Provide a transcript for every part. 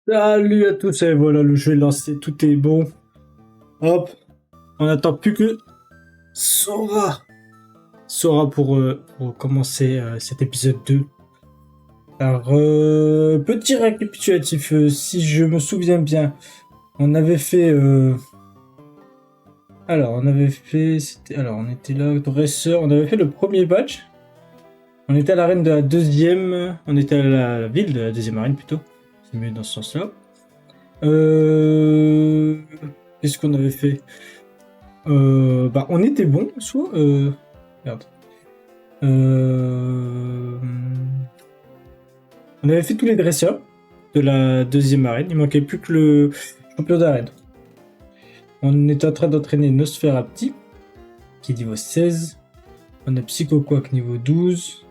Salut à tous, et voilà, le jeu est lancé, tout est bon. Hop, on n'attend plus que Sora. Sora pour commencer cet épisode 2. Alors, petit récapitulatif, si je me souviens bien, on avait fait... Alors, on était là, dresseur, on avait fait le premier badge. On était à l'arène de la deuxième... On était à la ville de la deuxième arène, plutôt. C'est mieux dans ce sens-là. Euh... Qu'est-ce qu'on avait fait? On était bon, soit. Merde. Euh, on avait fait tous les dresseurs de la deuxième arène. Il manquait plus que le champion d'arène. On était en train d'entraîner Nosferapti, qui est niveau 16. On a Psychoquack niveau 12.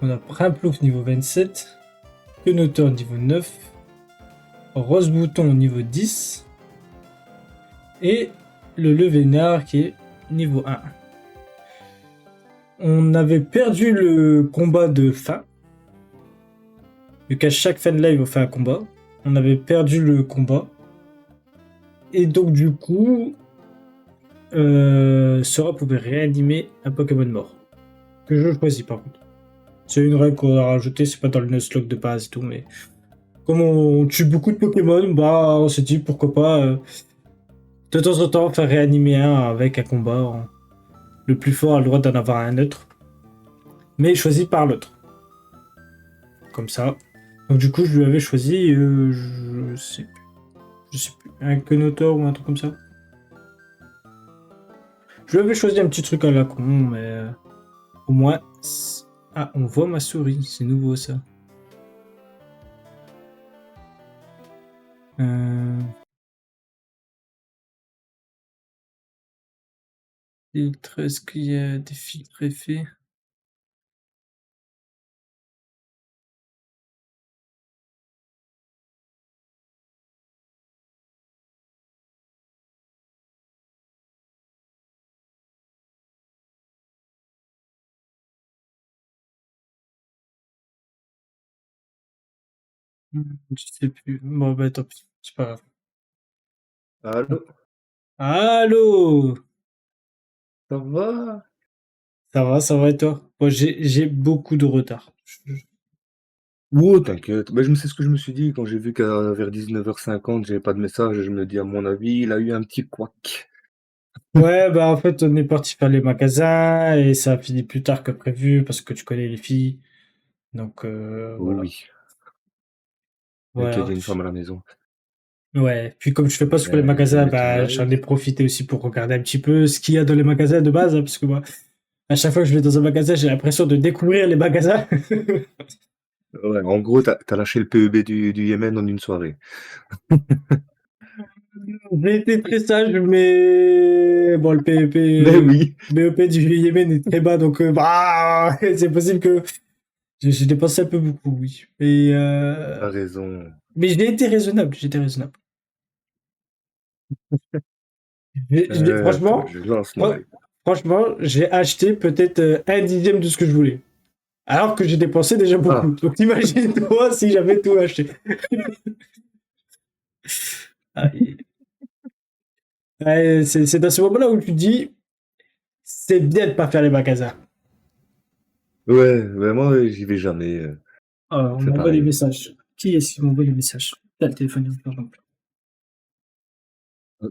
On a Primplouf niveau 27. Quenotor niveau 9. Rose Bouton niveau 10. Et le Levénard qui est niveau 1. On avait perdu le combat de fin. Vu qu'à chaque fin de live, on fait un combat. On avait perdu le combat. Et donc, du coup, Sora pouvait réanimer un Pokémon mort. Que je choisis, par contre. C'est une règle qu'on a rajoutée, c'est pas dans le Nuzlocke de base et tout, mais comme on tue beaucoup de Pokémon, bah, on s'est dit pourquoi pas de temps en temps faire réanimer un avec un combat. Le plus fort a le droit d'en avoir un autre, mais choisi par l'autre. Comme ça. Donc, du coup, je lui avais choisi, je sais plus, un Quenotor ou un truc comme ça. Je lui avais choisi un petit truc à la con, mais au moins... Ah, on voit ma souris, c'est nouveau ça. Euh... Filtre, est-ce qu'il y a des filtres effets? Je sais plus. Bon, bah tant pis, c'est pas grave. Allô, Allô? ça va? Ça va et toi? Bon, j'ai beaucoup de retard. Oh, t'inquiète. Je me sais ce que je me suis dit quand j'ai vu qu'à vers 19h50, j'avais pas de message. Je me dis, à mon avis, il a eu un petit couac. Ouais, bah en fait, on est parti faire les magasins et ça a fini plus tard que prévu parce que tu connais les filles. Donc Oh voilà. oui, t'inquiète, Voilà. j'ai une femme à la maison. Ouais, puis comme je fais pas sur les Je magasins, mets ton bah j'en live. ai profité aussi pour regarder un petit peu ce qu'il y a dans les magasins de base, hein, parce que moi, à chaque fois que je vais dans un magasin, j'ai l'impression de découvrir les magasins. Ouais, en gros, t'as lâché le PEB du Yémen en une soirée. J'ai été très sage, mais bon, le Mais PEP, oui, BEP du Yémen est très bas, donc bah, c'est possible que j'ai dépensé un peu beaucoup, oui. t'as raison. Mais j'ai été raisonnable, j'étais raisonnable. Attends, Franchement, je lance mon fran- live. franchement, j'ai acheté peut-être un dixième de ce que je voulais. Alors que j'ai dépensé déjà beaucoup. Ah, Donc imagine-toi si j'avais tout acheté. Ah, c'est dans ce moment-là où tu te dis, c'est bien de pas faire les magasins. ouais, moi, j'y vais jamais. Alors, on C'est m'envoie des pareil. messages. Qui est-ce qui m'envoie des messages? T'as le téléphone, par exemple.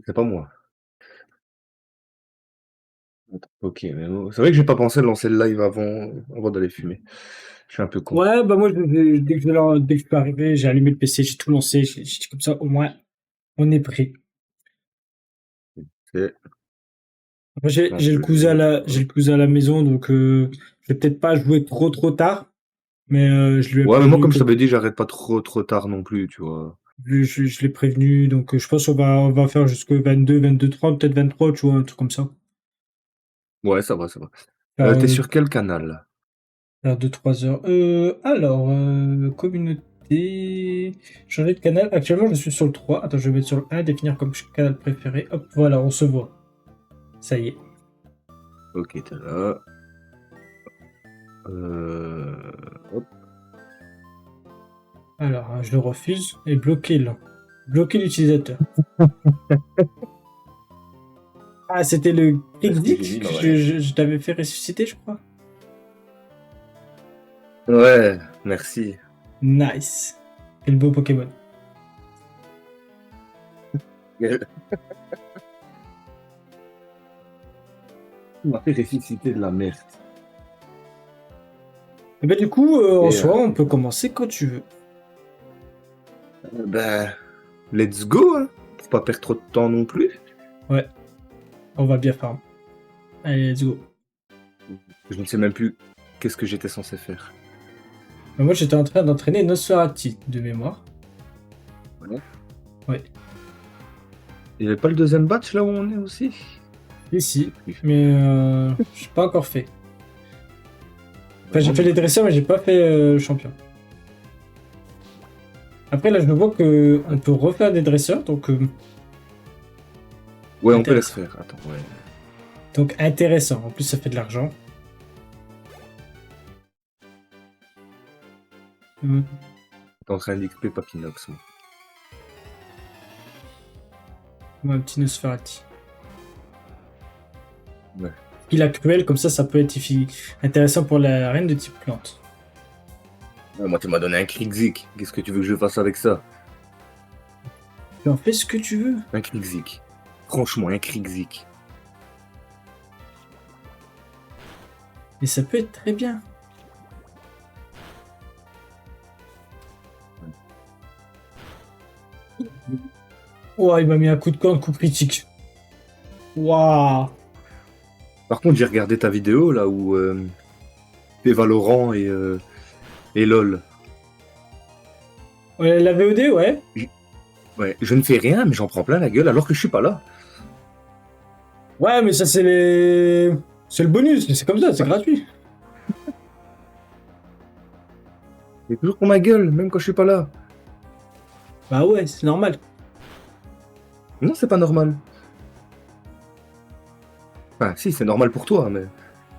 C'est pas moi. Ok, c'est vrai que j'ai pas pensé à lancer le live avant d'aller fumer. Je suis un peu con. Ouais, bah moi, dès que je peux arriver, j'ai allumé le PC, j'ai tout lancé, j'ai dit comme ça, au moins, on est prêt. C'est Après, lance le jeu. j'ai le Hop. cousin à la maison, donc je vais peut-être pas jouer trop tard, mais je lui ai Ouais, mais moi, prévenu comme je que t'avais dit, j'arrête pas trop tard non plus, tu vois. je l'ai prévenu, donc je pense on va faire jusqu'au 22, 30, peut-être 23, tu vois, un truc comme ça. Ouais, ça va, ça va. Faire, T'es sur quel canal? faire 2-3 heures. Alors, communauté. Changer de canal. Actuellement, je suis sur le 3. Attends, je vais mettre sur le 1, définir comme canal préféré. Hop, voilà, on se voit. Ça y est. Ok, t'es là. Hop. Alors, je le refuse et bloquer l'utilisateur. Ah, c'était le Parce que j'ai Crick mis que ma variante. je t'avais fait ressusciter, je crois. Ouais, merci. Nice. Quel beau Pokémon. Il m'a fait ressusciter de la merde. Et ben du coup, en Et soi, on peut commencer quand tu veux. ben, let's go, hein. Faut pas perdre trop de temps non plus. Ouais, on va bien farm. Allez, let's go. Je ne sais même plus qu'est-ce que j'étais censé faire. Moi, j'étais en train d'entraîner Nosferatu de mémoire. Voilà. Ouais, Il n'y avait pas le deuxième batch là où on est aussi? ici. Mais je pas encore fait. Enfin, j'ai Moi fait non les plus. dresseurs, mais j'ai pas fait le champion. Après, là, je vois que on peut refaire des dresseurs, donc Ouais, on peut les intéressant. refaire. Attends, ouais. Donc intéressant. En plus, ça fait de l'argent. T'es en train d'XP Papinox, moi. Un petit Nosferatu. Ouais. Il a cruel, comme ça peut être intéressant pour la reine de type plante. Ouais, moi, tu m'as donné un Krikzik. Qu'est-ce que tu veux que je fasse avec ça? Tu en fais ce que tu veux. Un Krikzik. Franchement, un Krikzik. Et ça peut être très bien. Ouah, il m'a mis un coup de camp, coup critique. Waouh. Par contre, j'ai regardé ta vidéo là où t'es Valorant et LOL. Ouais, la VOD, ouais. Ouais, je ne fais rien, mais j'en prends plein la gueule alors que je suis pas là. Ouais, mais ça, c'est les. C'est le bonus, c'est comme ça, c'est gratuit. C'est toujours pour ma gueule, même quand je suis pas là. Bah ouais, c'est normal. Non, c'est pas normal. Enfin, si, c'est normal pour toi, mais.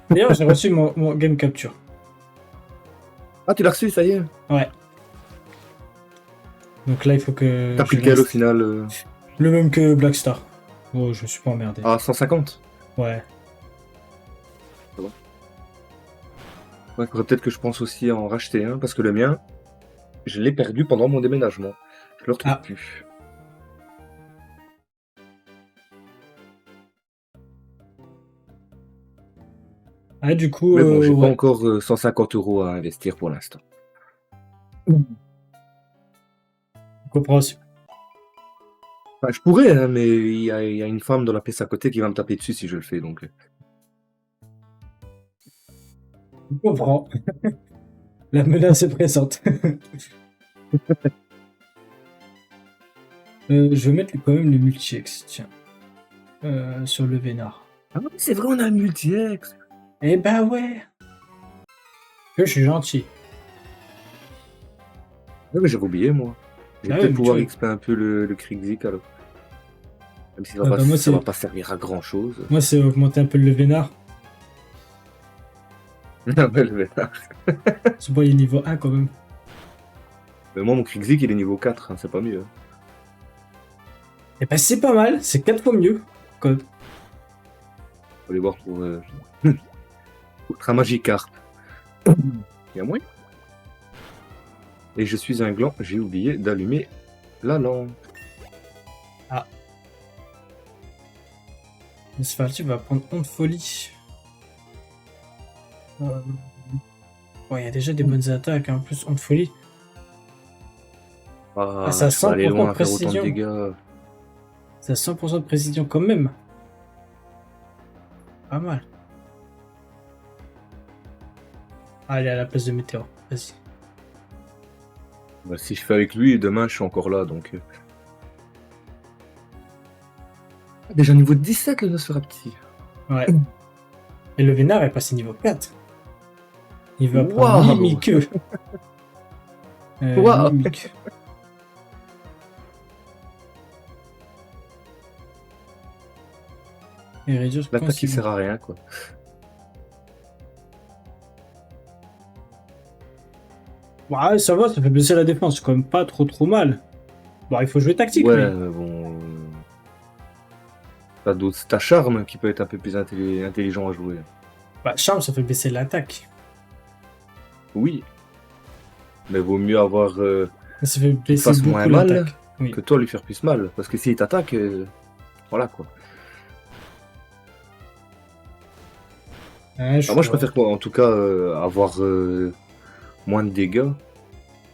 D'ailleurs, j'ai reçu mon game capture. Ah, tu l'as reçu, ça y est. Ouais. Donc là, il faut que T'as pris je lequel au l'installe. final Le même que Blackstar. Oh, je me suis pas emmerdé. Ah, 150. Ouais. Ouais, faudrait peut-être que je pense aussi à en racheter un, parce que le mien, je l'ai perdu pendant mon déménagement. Je le retrouve Ah. plus. Ah, du coup, Mais bon, j'ai pas ouais. encore 150 € à investir pour l'instant. Compréhension. Enfin, je pourrais, hein, mais il y a une femme dans la pièce à côté qui va me taper dessus si je le fais, donc. Je comprends. La menace est présente. Je vais mettre quand même le multi-ex, tiens. Sur le Vénard. Ah, c'est vrai, on a un multi-ex. Eh bah ouais. Je suis gentil. Ouais, mais j'avais oublié, moi. Je vais Ah ouais, peut-être mais tu pouvoir vois. XP un peu le Krikzik alors. Même si Ouais, bah ça va pas servir à grand chose. moi, c'est augmenter un peu le Vénard. Ah ouais, le bêta. C'est bon, il est niveau 1 quand même. Mais moi, mon Krikzik, il est niveau 4, hein, c'est pas mieux. Eh bah c'est pas mal, c'est 4 fois mieux. Quoi. Faut aller voir pour Ultra Magikarp. Il y a moyen. Et je suis un gland, j'ai oublié d'allumer la lampe. Nosferatu va prendre honte folie. Ouais, il y a déjà des bonnes attaques, hein. En plus, honte folie. Ah, Ah, ça a je peux aller 100% loin de à faire autant de précision. dégâts. Ça a 100% de précision quand même. Pas mal. Allez, à la place de Météor. Vas-y. Bah, si je fais avec lui, demain je suis encore là, donc. Déjà niveau 17 le Nosferatu. Ouais. Et le Vénard est passé niveau 4. Il va prendre Waouh. Mimique. Waouh. Mimique. Et réduire L'attaque qui consigne. sert à rien, quoi. Ouais, ça va, ça fait baisser la défense. C'est quand même pas trop mal. Bon, il faut jouer tactique, Ouais, mais. bon. T'as Charme qui peut être un peu plus intelligent à jouer. Bah, charme, ça fait baisser l'attaque. Oui, mais vaut mieux avoir Ça fait qu'il te baisser fasse moins beaucoup mal l'attaque. Oui. que toi lui faire plus mal. Parce que s'il t'attaque, voilà quoi. Ouais, je Alors moi je vois. préfère quoi, en tout cas avoir moins de dégâts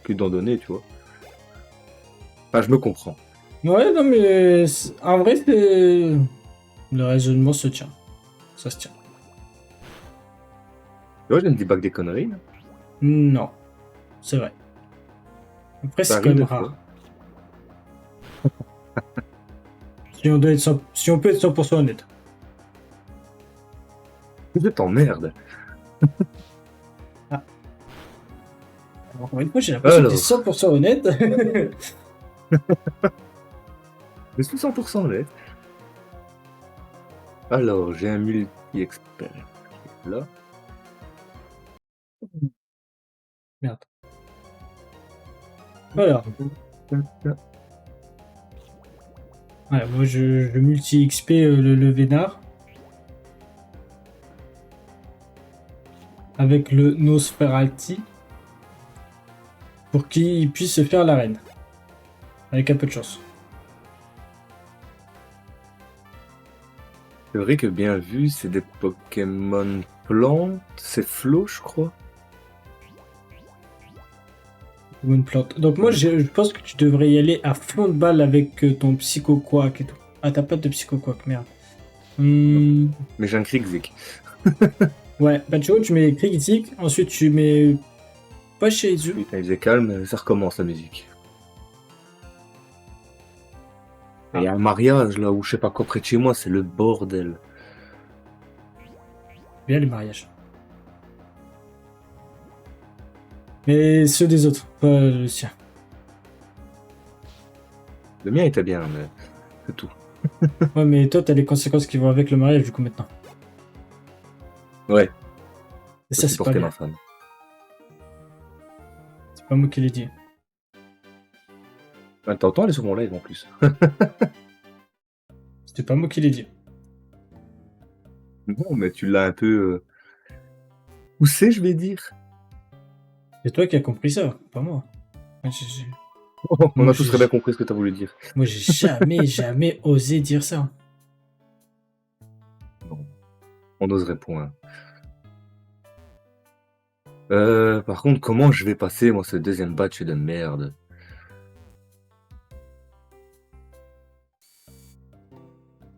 que d'en donner, tu vois. Enfin, je me comprends. Ouais, non, mais en vrai, c'est. Le raisonnement se tient. Ça se tient. Tu vois, je viens de débug des conneries. Là. Non, c'est vrai. Après, Ça c'est quand arrive même des fois. rare. Si on, doit être si on peut être 100% honnête. Je t'emmerde. Ah. Encore une fois, j'ai l'impression que tu es Alors, 100% honnête. je suis 100% honnête. Alors, j'ai un multi-expert là. Merde. Voilà. Ouais, moi, je multi-XP le Vénard. Avec le Nosferati. Pour qu'il puisse se faire l'arène. Avec un peu de chance. C'est vrai que bien vu, c'est des Pokémon plantes. C'est Flo, je crois. Ou une plante. Donc moi, je pense que tu devrais y aller à fond de balle avec ton Psycho Quack et tout. Ah, t'as pas de Psycho Quack, merde. Mais j'ai un Krigzik. Ouais, bah tu vois, tu mets critique, ensuite tu mets pas chez eux. Putain, il faisait calme, ça recommence la musique. Et il y a un mariage là où je sais pas quoi près de chez moi, c'est le bordel. Bien les mariages. Mais ceux des autres, pas le sien. Le mien était bien, mais c'est tout. Ouais, mais toi, t'as les conséquences qui vont avec le mariage du coup maintenant. Ouais, Et faut ça, c'est pas supporter ma bien. femme. C'est pas moi qui l'ai dit. Ouais, t'entends, elle est sur mon live en plus. C'était pas moi qui l'ai dit. Bon, mais tu l'as un peu poussé, je vais dire. C'est toi qui as compris ça, pas moi. Moi, On moi, a tous très bien compris ce que t'as voulu dire. moi, j'ai jamais osé dire ça. Non, on n'oserait point. Par contre, comment je vais passer, moi, ce deuxième batch de merde?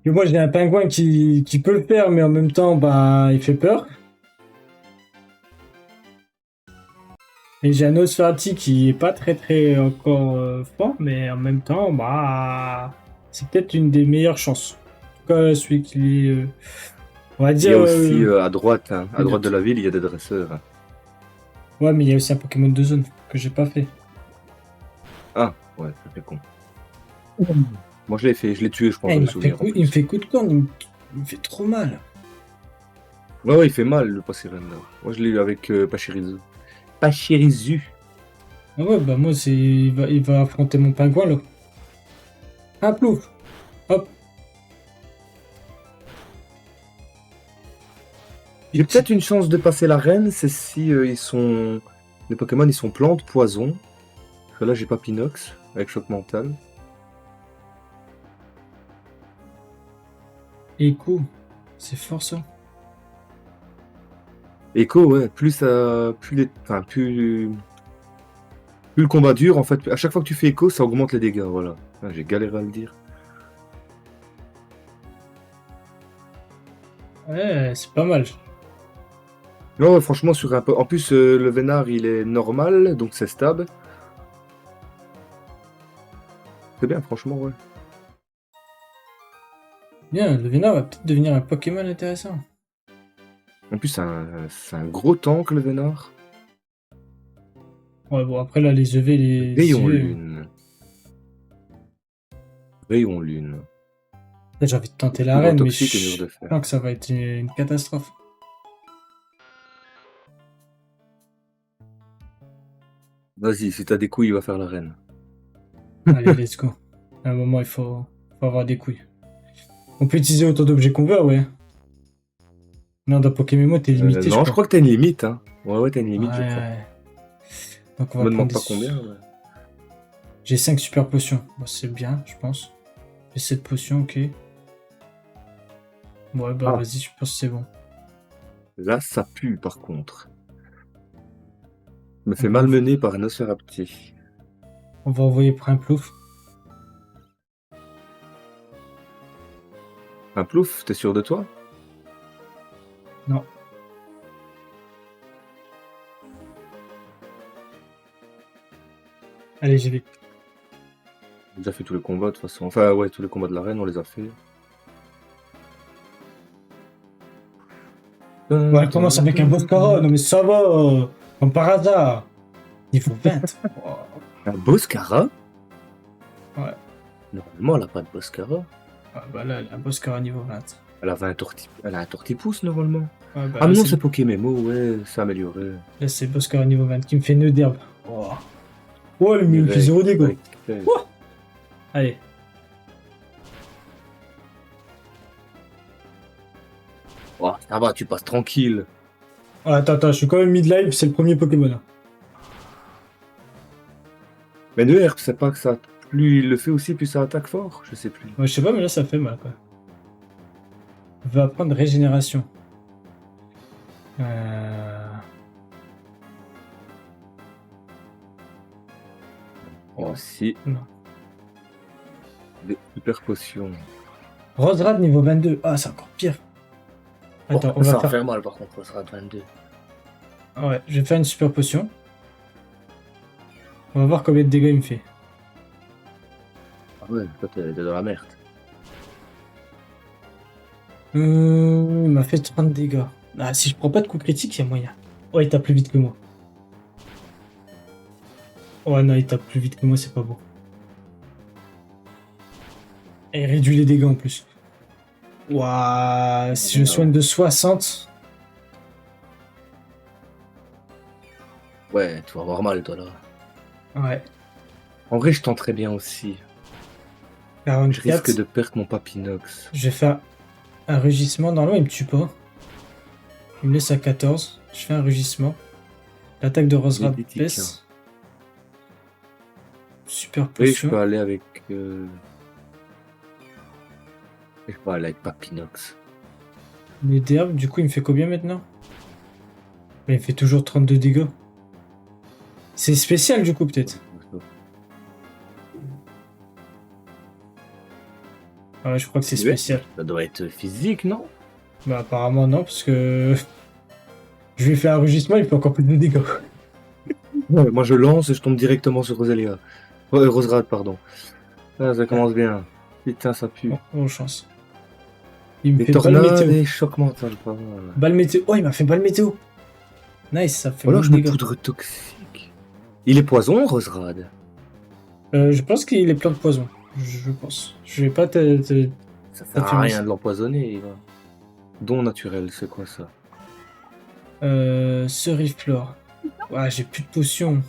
Et moi, j'ai un pingouin qui peut le faire, mais en même temps, bah, il fait peur. Et j'ai un Nosferatu qui est pas très encore fort, mais en même temps, bah, c'est peut-être une des meilleures chances. En tout cas, celui qui est, on va Il y dire, a aussi à droite, hein, à le droite de doute. la ville, il y a des dresseurs. Ouais, mais il y a aussi un Pokémon de zone que j'ai pas fait. Ah, ouais, ça fait con. Moi, je l'ai fait, je l'ai tué, je pense, Eh, dans les souvenirs en il me plus. fait coup de corne, il me fait trop mal. Ouais, ouais, il fait mal, le Passeren, là. Moi, je l'ai eu avec Pachirisu. Pachirisu. Ah ouais, bah moi, il va affronter mon pingouin, là. Ah, plouf. Hop. J'ai peut-être une chance de passer l'arène, c'est si ils sont... Les Pokémon, ils sont plantes, poison. Parce que là, j'ai pas Pinox, avec choc mental. Écho. C'est fort, ça. Echo, ouais, plus ça... Plus les... Enfin, plus le combat dure, en fait, à chaque fois que tu fais écho, ça augmente les dégâts, voilà. Ah, j'ai galéré à le dire. Ouais, c'est pas mal. Non, ouais, franchement, sur un peu... En plus, le Vénard, il est normal, donc c'est stable. C'est bien, franchement, ouais. Bien, le Vénard va peut-être devenir un Pokémon intéressant. En plus, c'est un gros tank, le Vénard. Ouais, bon, après, là, les EV, les Rayon EV, lune. Rayon lune. là, j'ai envie de tenter Poudre l'arène, mais toxique et mur je de fer. sens que ça va être une catastrophe. Vas-y, si t'as des couilles, il va faire la reine. Allez, let's go. À un moment, faut avoir des couilles. On peut utiliser autant d'objets qu'on veut, ouais. Non, dans Pokémon, t'es limité, je Non, je crois. crois que t'as une limite, hein. Ouais, t'as une Ouais, limite, je crois. ouais. Donc, on va Me prendre demande des... pas combien. Ouais. J'ai 5 super potions. Bon, c'est bien, je pense. J'ai 7 potions, ok. Ouais, bah, Ah, vas-y, je pense que c'est bon. là, ça pue, par contre. Je me On fais va, malmener par un Océrapti. on va envoyer pour un plouf. Un plouf, t'es sûr de toi? Non. Allez, j'y vais. On a déjà fait tous les combats, de toute façon. Enfin, ouais, tous les combats de l'arène, on les a fait. Ouais, elle commence avec un Boscara. Non, mais ça va. Comme par hasard. Niveau 20. Oh. Un Boscara? Ouais. Normalement, elle a pas de Boscara. Ah, bah là, elle a un Boscara niveau 20. Elle a un tortipousse, normalement. Ouais, bah Ah là, non, c'est c'est Pokémon, ouais, c'est amélioré. là, c'est Boscara niveau 20 qui me fait nœud d'herbe. Oh. Oh, il me fait Direct, 0 dégâts. direct. Oh. Allez. Oh, ça va, tu passes tranquille. Ah, attends, je suis quand même mid-life, c'est le premier Pokémon. Mais de herbe, c'est pas que ça. Plus il le fait aussi, plus ça attaque fort. Je sais plus. Ouais, je sais pas, mais là, ça fait mal, quoi. Va prendre régénération. Il y a aussi Non. des super potions. Roserad niveau 22. Ah, c'est encore pire. Attends, on ça va va faire... faire mal par contre, ça sera 22. Ouais, je vais faire une super potion. On va voir combien de dégâts il me fait. Ah ouais, toi t'es dans la merde. Il m'a fait 30 dégâts. Ah, si je prends pas de coup critique, il y a moyen. Oh, il tape plus vite que moi. Oh non, il tape plus vite que moi, c'est pas bon. Et il réduit les dégâts en plus. Ouah, si je soigne de 60. Ouais, tu vas avoir mal toi là. Ouais. En vrai, je tenterais bien aussi. Je 44. risque de perdre mon Papinox. Je vais faire un rugissement. Normalement, il me tue pas. Il me laisse à 14. Je fais un rugissement. L'attaque de Roserad Méditique, baisse. Super Oui, je potion. peux aller avec. Je peux aller avec Papinox. Le d'herbe, du coup, il me fait combien maintenant? Il me fait toujours 32 dégâts. C'est spécial, du coup, peut-être. Ouais, je crois que c'est spécial. Ça doit être physique, non? Bah, apparemment, non, parce que. Je lui fais un rugissement, il fait encore plus de dégâts. Ouais, moi je lance et je tombe directement sur Roselia. Roserad, pardon. Ah, ça commence bien. Putain, ça pue. Bon chance. Il me Les fait balle tornades météo. et choc mental, pas mal. Balle météo. Oh, il m'a fait balle météo. Nice, ça fait Oh là, beaucoup je de mets dégâts. poudre toxique. Il est poison, Roserad? Je pense qu'il est plein de poison. Je pense. Je vais pas te... Ça sert à rien de l'empoisonner. Don naturel, c'est quoi ça? Ceriflore. Ah, j'ai plus de potions.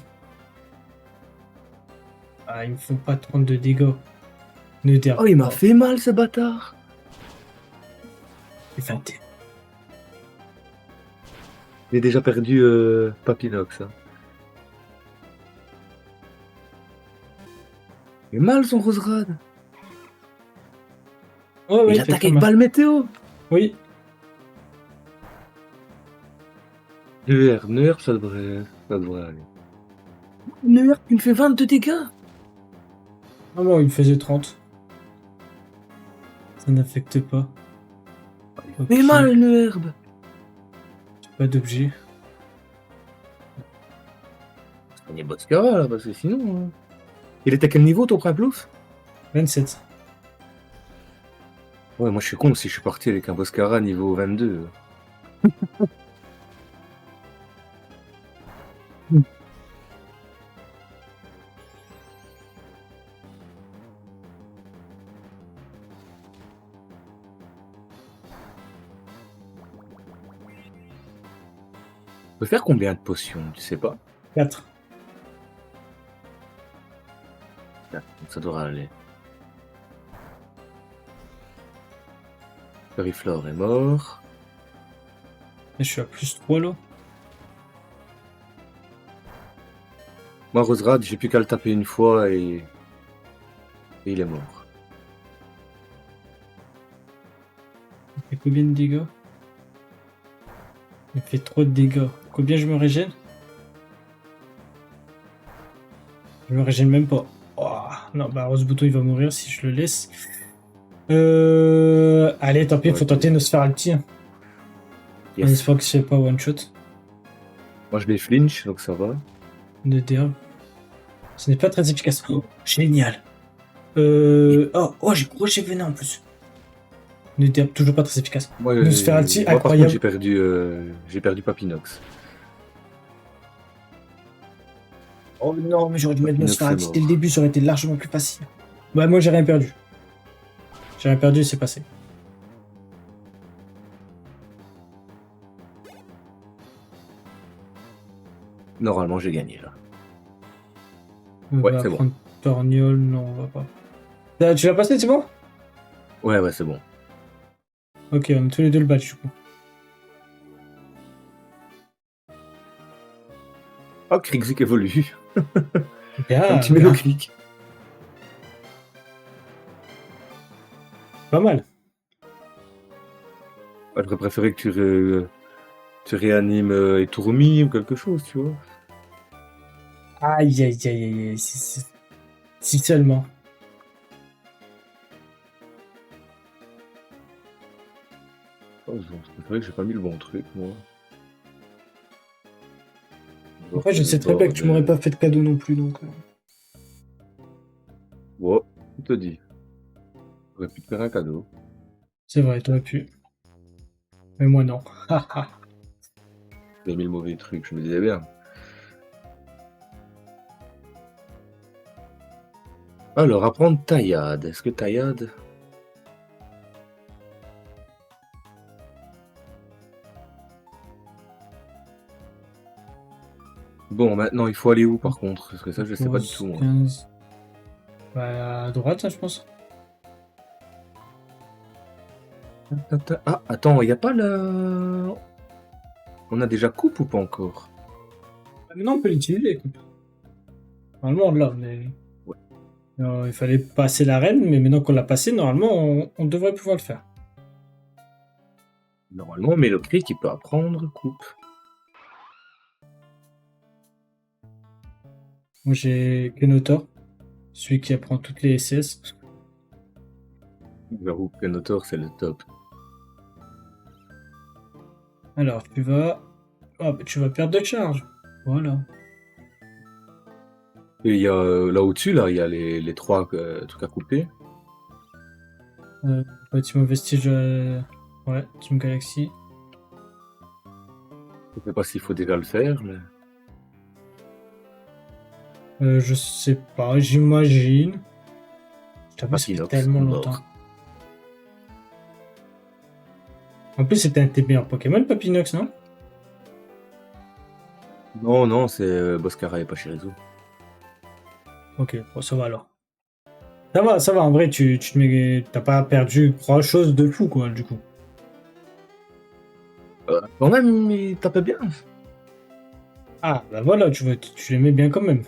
Ah, ils me font pas 32 dégâts. Ne d'herbe. Oh, il m'a fait mal, ce bâtard. Il fait un dé- J'ai déjà perdu Papinox. Hein. Il est mal, son Roserad. Ouais, Il fait attaque très avec mal. balle météo. Oui. Neuer, ça devrait aller. Neuer, il me fait 22 dégâts. Ah bon, il me faisait 30. Ça n'affecte pas. Mais Ok. mal, Neuerbe. Pas d'objet. On est Boscara là, parce que sinon. Hein. Il est à quel niveau ton Primplouf? 27. Ouais, moi je suis con si je suis parti avec un Boscara niveau 22. On peut faire combien de potions, tu sais pas? 4. Donc ça devra aller. Periflore est mort. Et je suis à plus 3 là. Moi, Roserad, j'ai plus qu'à le taper une fois et il est mort. Il fait combien de dégâts? Il fait trop de dégâts. Combien je me régène? Je me régène même pas. Oh, non, bah Rose Bouton il va mourir si je le laisse. Allez, tant pis, il faut tenter Nosferalti. En Yes. espérant que je fais pas one shot. Moi, je les flinch, donc ça va. De derbe. Ce n'est pas très efficace. Oh, génial. Oh, j'ai gros venin en plus. Ne derbe, toujours pas très efficace. Moi, Nosferalti, moi, par contre, incroyable. j'ai perdu Papinox. Oh non, mais j'aurais dû mettre Papinox Nosferalti est dès le mort. début, ça aurait été largement plus facile. Bah, moi j'ai rien perdu. J'ai rien perdu, c'est passé. Normalement, j'ai gagné là. On Ouais, va c'est bon. prendre Torgnol, non, on va pas. Tu l'as passé, c'est bon? Ouais, c'est bon. Ok, on a tous les deux le badge du coup. Oh, Krixik évolue. Bien, Un petit Méloclic. pas mal. J'aurais préféré que tu réanimes Eturmi ou quelque chose, tu vois. Aïe, aïe, aïe, aïe, aïe. Si seulement. Oh, c'est vrai que j'ai pas mis le bon truc, moi. Après, je sais très bien que tu m'aurais pas fait de cadeau non plus, donc. Ouais, on te dit. J'aurais pu te faire un cadeau. C'est vrai, t'aurais pu. Mais moi non. J'ai mis le mauvais truc, je me disais bien. Alors, apprendre taillade. Est-ce que taillade... Bon, maintenant, il faut aller où, par contre? Parce que ça, je sais pas du tout, moi. 15. Bah, à droite, là, je pense. Ah, attends, il n'y a pas la... On a déjà coupe ou pas encore? Maintenant, on peut l'utiliser, écoute. Normalement, là, mais. Ouais. Il fallait passer l'arène, mais maintenant qu'on l'a passé, normalement, on devrait pouvoir le faire. Normalement, Méloclic, il peut apprendre coupe. Moi, j'ai Kenotor, celui qui apprend toutes les SS. J'avoue que Notor, c'est le top. Alors, tu vas. Ah, bah, tu vas perdre de charge. Voilà. Et il y a là au-dessus, là, il y a les trois trucs à couper. Bâtiment vestige. Ouais, Team Galaxy. Je sais pas s'il faut déjà le faire, mais... Je sais pas, j'imagine. Je t'avoue, ça fait Papinox, tellement mort. longtemps. En plus, c'était un de tes meilleurs Pokémon, Papinox, non? Non, c'est Boscara et Pachirisu. Ok, bon, ça va alors. Ça va, en vrai, t'as pas perdu grand chose de fou, quoi, du coup. Quand même, il tapait bien. Ah, bah voilà, tu l'aimais bien quand même.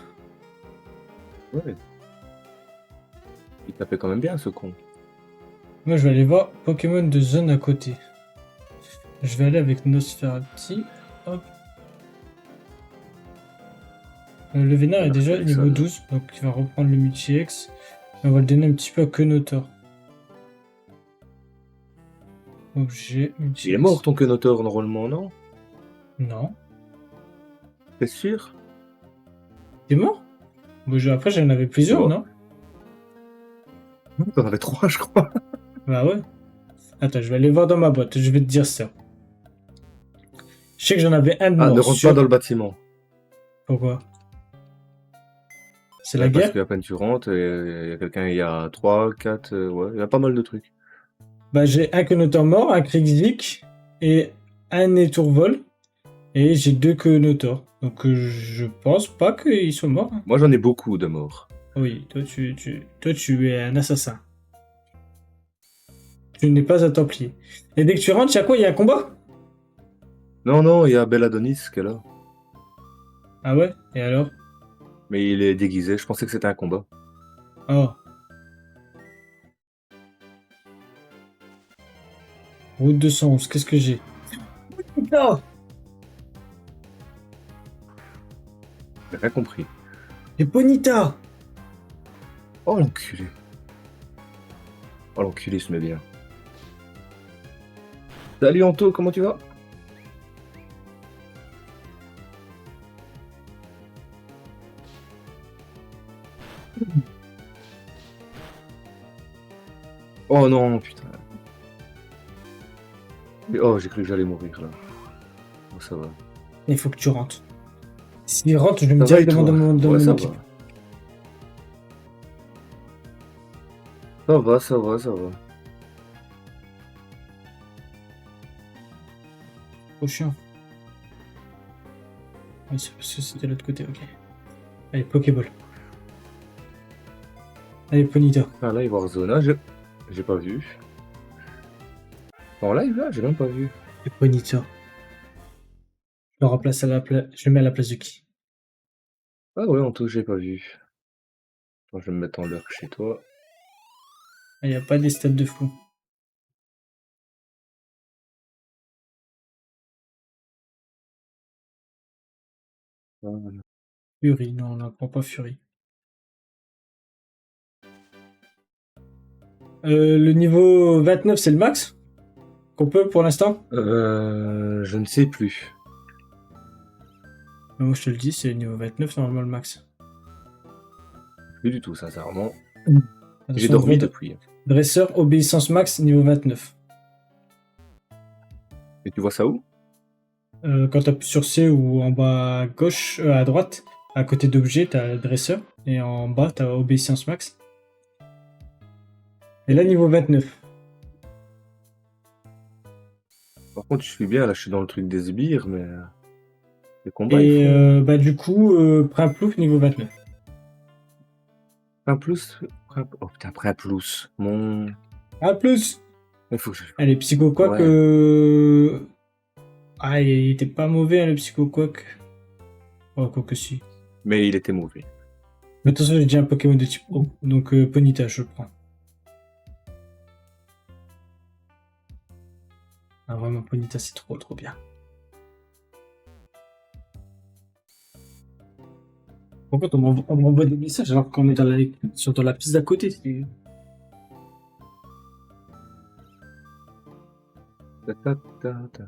Ouais. Il tapait quand même bien, ce con. Moi, je vais aller voir Pokémon de zone à côté. Je vais aller avec Nosferalti. Hop. Le Vénard est déjà Merci, niveau Alexandre. 12, donc il va reprendre le Multi-X. On va le donner un petit peu à Kenotor. Objet, Multi-X. Il est mort, ton Kenotor, normalement, non? Non. T'es sûr? T'es mort? Bon, après, j'en avais plusieurs, Ouais. non? T'en avais 3, je crois. Bah ouais. Attends, je vais aller voir dans ma boîte, je vais te dire ça. Je sais que j'en avais un de Ah, mort, ne rentre sûr. pas dans le bâtiment. Pourquoi? C'est la Parce guerre? qu'à peine tu rentres, il y a quelqu'un, il y a 3, 4, ouais, il y a pas mal de trucs. Bah, j'ai un Kenotor mort, un Krixik et un Étourvol. Et j'ai deux Kenotor. Donc je pense pas qu'ils soient morts. Hein. Moi, j'en ai beaucoup de morts. Oui, toi, tu es un assassin. Tu n'es pas un templier. Et dès que tu rentres, il y a quoi? Il y a un combat? Non, non, il y a Belladonis qui est là. Ah ouais? Et alors? Mais il est déguisé. Je pensais que c'était un combat. Oh. Route 211, qu'est-ce que j'ai? Non! J'ai rien compris. J'ai Bonita! Oh, l'enculé. Oh, l'enculé, il se met bien. Salut, Anto, comment tu vas? Oh non, putain. Oh, j'ai cru que j'allais mourir, là. Oh, ça va. Il faut que tu rentres. S'il rentre, je vais me Ça va et directement toi? dans Ouais, mon ça équipe. va. Ça va, ça va, ça va. Trop chiant. Oui, c'est parce que c'était de l'autre côté, ok. Allez, Pokéball. Allez, Ponyta. Ah, là, il va Warzone, j'ai pas vu. En live, là, j'ai même pas vu. Et Ponyta. Je le remplace à la place. Je le mets à la place de qui? Ah ouais, Anto, j'ai pas vu. Attends, je vais me mettre en lurk chez toi. Il n'y a pas des stats de fou. Voilà. Fury, non, on n'apprend pas Fury. Le niveau 29, c'est le max qu'on peut pour l'instant? Je ne sais plus. Mais moi, je te le dis, c'est le niveau 29, normalement le max. Plus du tout, sincèrement. J'ai Attention, dormi depuis. Dresseur, obéissance max, niveau 29. Et tu vois ça où? Quand tu appuies sur C ou en bas à gauche, à droite, à côté d'objet, tu as dresseur. Et en bas, tu as obéissance max. Et là, niveau 29. Par contre, je suis bien, là, je suis dans le truc des sbires, mais les combats, ils Et font bah, du coup, Primplouf, niveau 29. un plus. Oh putain, après un plus. Mon. Ah, plus! Il faut que je. Allez, Psycho Quack. Ouais. Ah, il était pas mauvais, hein, le Psycho Quack. Oh, quoi que si. Mais il était mauvais. Mais attention, j'ai déjà un Pokémon de type O. Donc, Ponyta, je le prends. Ah, vraiment, Ponyta, c'est trop, trop bien. Pourquoi on m'envoie des messages alors qu'on est dans la piste d'à côté? Ta, ta, ta, ta.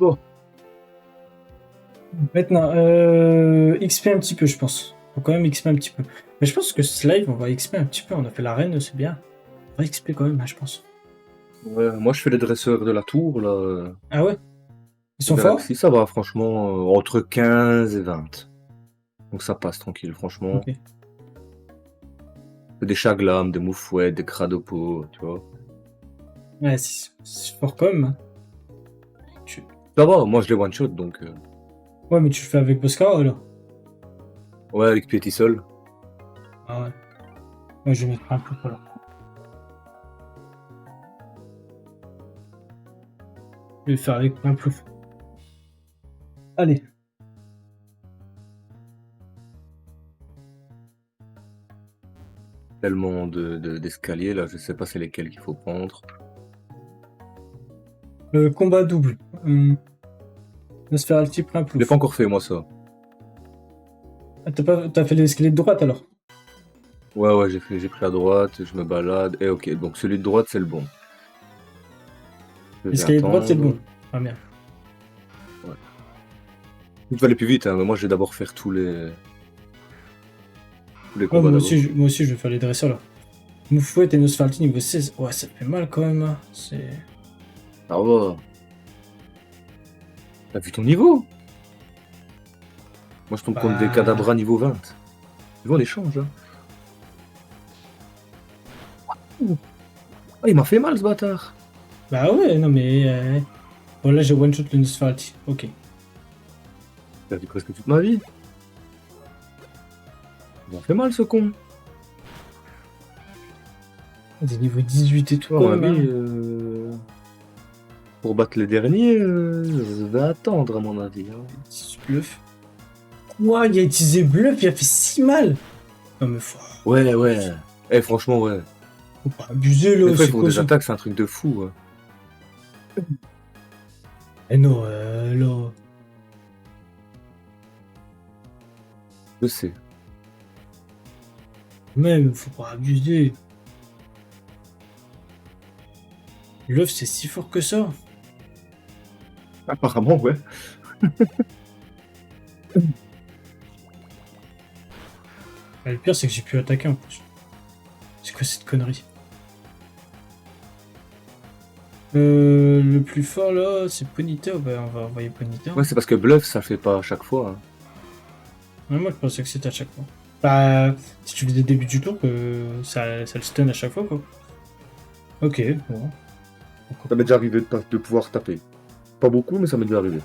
Bon, Maintenant, XP un petit peu, je pense. Faut quand même XP un petit peu. Mais je pense que ce live, on va XP un petit peu. On a fait l'arène, c'est bien. On va XP quand même, hein, je pense. ouais, moi, je fais les dresseurs de la tour, là. Ah ouais? Ils sont forts? Galaxy, ça va, franchement, entre 15 et 20. Donc ça passe tranquille, franchement. Ok. Des chaglames, des moufouettes, des cradopos, tu vois. Ouais, c'est fort quand même, hein. Ça va, moi je les one-shot, donc. Ouais, mais tu le fais avec Boscara alors? Ouais, avec Piety seul. Ah ouais. Moi, je vais mettre un peu alors. Je vais le faire avec un plouf. Allez. Tellement d'escaliers, là, je sais pas c'est lesquels qu'il faut prendre. Combat double. Nosferalti, prend un Je l'ai plouf. pas encore fait, moi, ça. Ah, t'as fait l'escalier de droite alors? Ouais, j'ai pris à droite, je me balade. Et ok, donc celui de droite, c'est le bon. Je vais L'escalier de droite, c'est le attendre. bon. Ah merde. Il va aller plus vite, hein, mais moi je vais d'abord faire tous les Ouais, combats moi d'abord. aussi, je vais faire les dresseurs là. Moufouette et Nosferalti niveau 16. Ouais, ça fait mal quand même. Hein. C'est. Ça va. T'as vu ton niveau? Moi, je tombe contre des Bah. cadabras niveau 20. Tu vois, on échange. Hein. Ah, il m'a fait mal, ce bâtard. Bah ouais, non mais. Bon, là, j'ai one-shot le Nosferalti. Ok. J'ai perdu presque toute ma vie. Il m'a fait mal, ce con. Des niveaux 18 et tout. À Quand mon même, avis, hein. pour battre les derniers, je vais attendre, à mon avis. Hein. Bluff. Ouah, il a utilisé bluff, il a fait si mal. Non mais Ouais, ouais. Eh, franchement, ouais. faut pas abuser Des là, fois, ils c'est font quoi des ça? attaques, c'est un truc de fou. Hein. Eh non, là. Je sais. Même, faut pas abuser. Bluff, c'est si fort que ça. Apparemment, ouais. Le pire, c'est que j'ai pu attaquer en plus. C'est quoi cette connerie? Le plus fort là, c'est Ponyta. Bah, on va envoyer Ponyta. Ouais, c'est parce que bluff, ça fait pas à chaque fois. Hein. Ouais, moi, je pensais que c'était à chaque fois. Bah, si tu faisais le début du tour, que ça le stun à chaque fois, quoi. Ok, bon. Ça m'est déjà arrivé de pouvoir taper. Pas beaucoup, mais ça m'est déjà arrivé.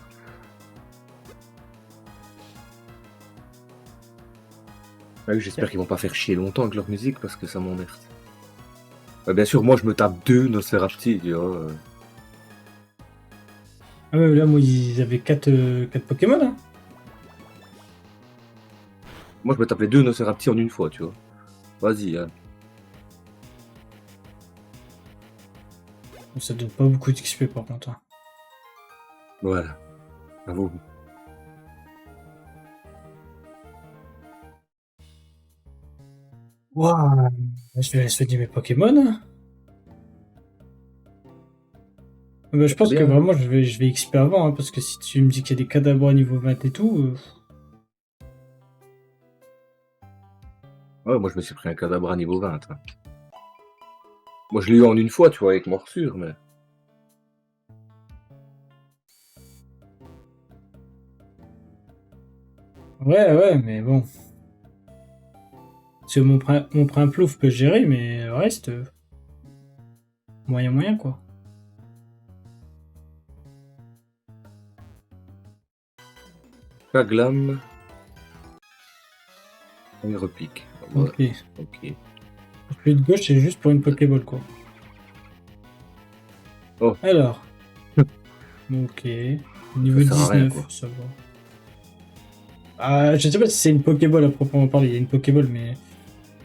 Ouais, j'espère qu'ils vont pas faire chier longtemps avec leur musique parce que ça m'emmerde. Bien sûr, moi je me tape 2 Nosferatu, tu vois. Ah ouais, là, moi, ils avaient 4 Pokémon, hein. Moi je me tape les 2 Nosferatu en une fois, tu vois. Vas-y, hein. Ça donne pas beaucoup d'XP par contre. Hein. Voilà. Bravo. Waouh. Je vais soigner mes Pokémon. Hein. Bah, je pense que bien. vraiment je vais XP avant, hein, parce que si tu me dis qu'il y a des cadabres à niveau 20 et tout. Ouais, moi je me suis pris un cadabra niveau 20. Hein. Moi je l'ai eu en une fois, tu vois, avec morsure, mais. Ouais, mais bon. C'est mon print plouf peut gérer, mais le reste. Moyen, quoi. Kaglam. Il repique. Ouais. Ok. Ok. Plus de gauche, c'est juste pour une Pokéball, quoi. Oh. Alors. Ok. Niveau Ça sert à rien, 19, quoi. ça va. Ah, je sais pas si c'est une Pokéball à proprement parler. Il y a une Pokéball, mais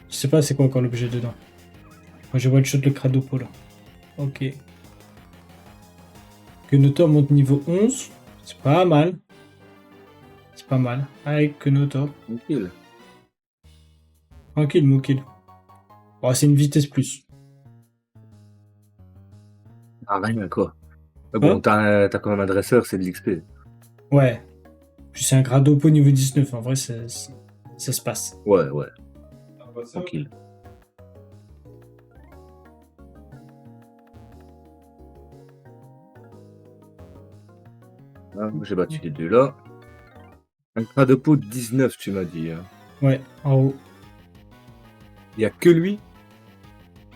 je sais pas c'est quoi encore l'objet dedans. Moi, j'ai one shot le Cradopo là. Ok. Kenotor monte niveau 11. C'est pas mal. C'est pas mal. Avec Kenotor. Tranquille. Tranquille, Moukil. Oh, c'est une vitesse plus. Ah, rien, quoi. Mais Hein? bon, t'as quand même un dresseur, c'est de l'XP. Ouais. Puis c'est un Cradopo niveau 19. En vrai, ça se passe. Ouais, ouais. Tranquille. Ah, j'ai battu les deux là. Un Cradopo de 19, tu m'as dit. Hein. Ouais, en haut. Il n'y a que lui.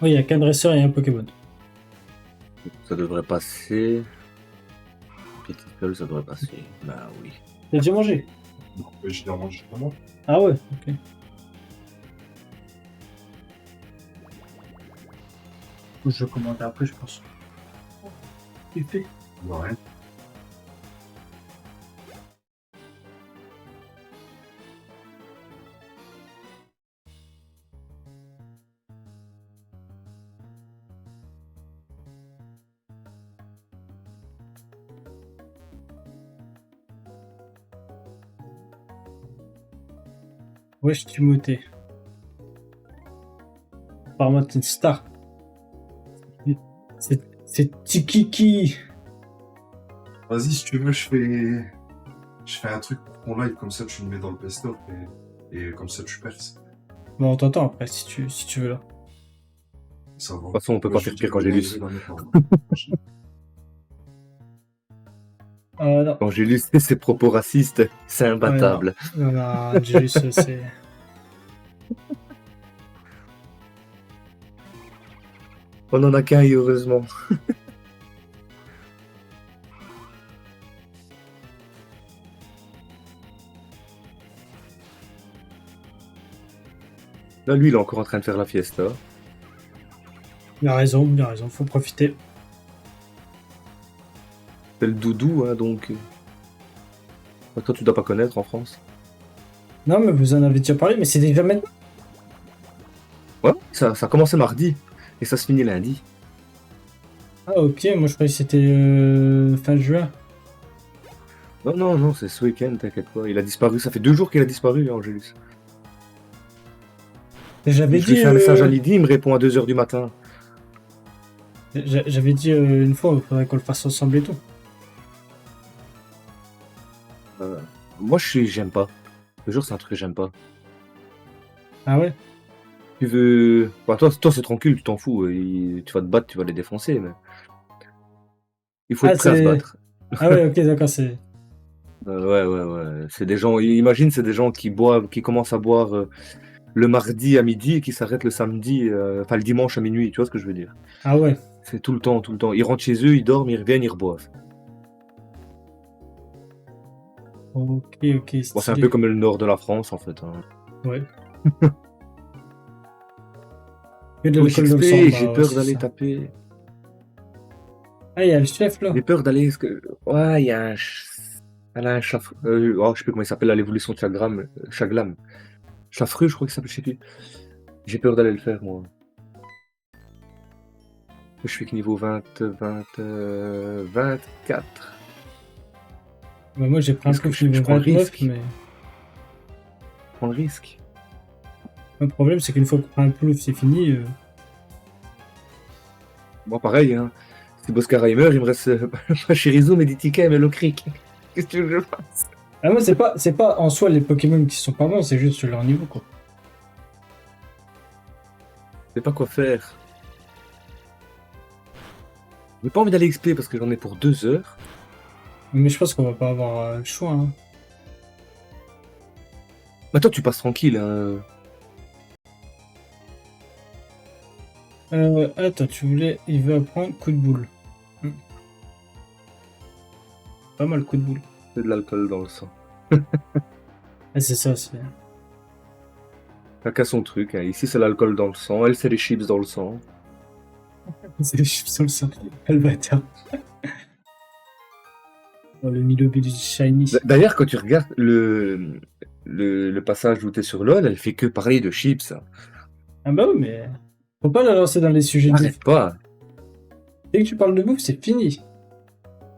Ouais, il y a qu'un dresseur et un Pokémon. Ça devrait passer. Petit seul, ça devrait passer. Bah oui. T'as déjà mangé? Non, mais je l'ai mangé justement. Ah ouais, ok. Je vais commenter après, je pense. Épée. Ouais. Wesh, Timothée. Apparemment, t'es une star. C'est Tikiki. Vas-y, si tu veux, je fais un truc pour ton live, comme ça tu me mets dans le best-of et comme ça tu perces. Bon, on t'entend après si tu veux là. Ça va. De toute façon, on peut pas faire pire qu'Angélus. Non. Angélus et ses propos racistes, c'est Ouais, imbattable. non, non, Angelus, c'est. On en a qu'un, et heureusement. Là, lui, il est encore en train de faire la fiesta. Il a raison, faut profiter. C'est le doudou, hein, donc. Toi, tu dois pas connaître en France. Non, mais vous en avez déjà parlé, mais c'est déjà maintenant. Ouais, ça a commencé mardi. Et ça se finit lundi. Ah, ok, moi je croyais que c'était fin juin. Non, c'est ce week-end, t'inquiète pas. Il a disparu. Ça fait 2 jours qu'il a disparu, Angélus. J'avais Je lui dit. fais un message à Lydie, il me répond à 2 h du matin. J'avais dit une fois, il faudrait qu'on le fasse ensemble et tout. Moi, j'aime pas. Le jour, c'est un truc que j'aime pas. Ah ouais? Tu veux. Bah, toi c'est tranquille, tu t'en fous. Tu vas te battre, tu vas les défoncer, mais. Il faut Ah, être prêt à se battre. Ah ouais, ok, d'accord, c'est. Ouais. C'est des gens. Imagine, c'est des gens qui boivent, qui commencent à boire le mardi à midi et qui s'arrêtent le samedi, enfin le dimanche à minuit. Tu vois ce que je veux dire? Ah ouais. C'est tout le temps, tout le temps. Ils rentrent chez eux, ils dorment, ils reviennent, ils reboivent. Ok, Bon, c'est un stylé. peu comme le nord de la France, en fait. Hein. Ouais. Que de Oh, l'alcool dans le XP, sang, j'ai bah ouais, peur c'est d'aller ça. taper. Ah, il y a le chef là. J'ai peur d'aller. Ouais, il y a un. Elle a un chaf. Oh, je sais plus comment il s'appelle, l'évolution de Chaglam. Chafru, je crois qu'il s'appelle, je sais plus. J'ai peur d'aller le faire, moi. Je suis que niveau 24. Bah, moi j'ai pris un Est-ce que peu je niveau prends le 29, risque mais Je prends le risque. le problème c'est qu'une fois qu'on prend un plouf, c'est fini. Moi, pareil, hein. Si Boscarheimer, il me reste pas Shirizu, Meditika et Melocreek. Qu'est-ce que tu veux que je fasse? Ah, moi c'est pas en soi les Pokémon qui sont pas bons, c'est juste leur niveau quoi. Je sais pas quoi faire. J'ai pas envie d'aller XP parce que j'en ai pour 2 heures. Mais je pense qu'on va pas avoir le choix. Hein. Mais toi, tu passes tranquille, hein. Attends, il veut apprendre coup de boule. Pas mal coup de boule. C'est de l'alcool dans le sang. Ah, c'est ça, c'est. Chacun son truc, hein. Ici, c'est l'alcool dans le sang. Elle, c'est les chips dans le sang. C'est les chips sur le sang. Elle va être. Oh, le Milo Billy Shiny. D'ailleurs, quand tu regardes le passage où t'es sur LoL, elle fait que parler de chips. Ah bah oui, mais. Faut pas la lancer dans les sujets de bouffe. Arrête pas. Dès que tu parles de bouffe, c'est fini.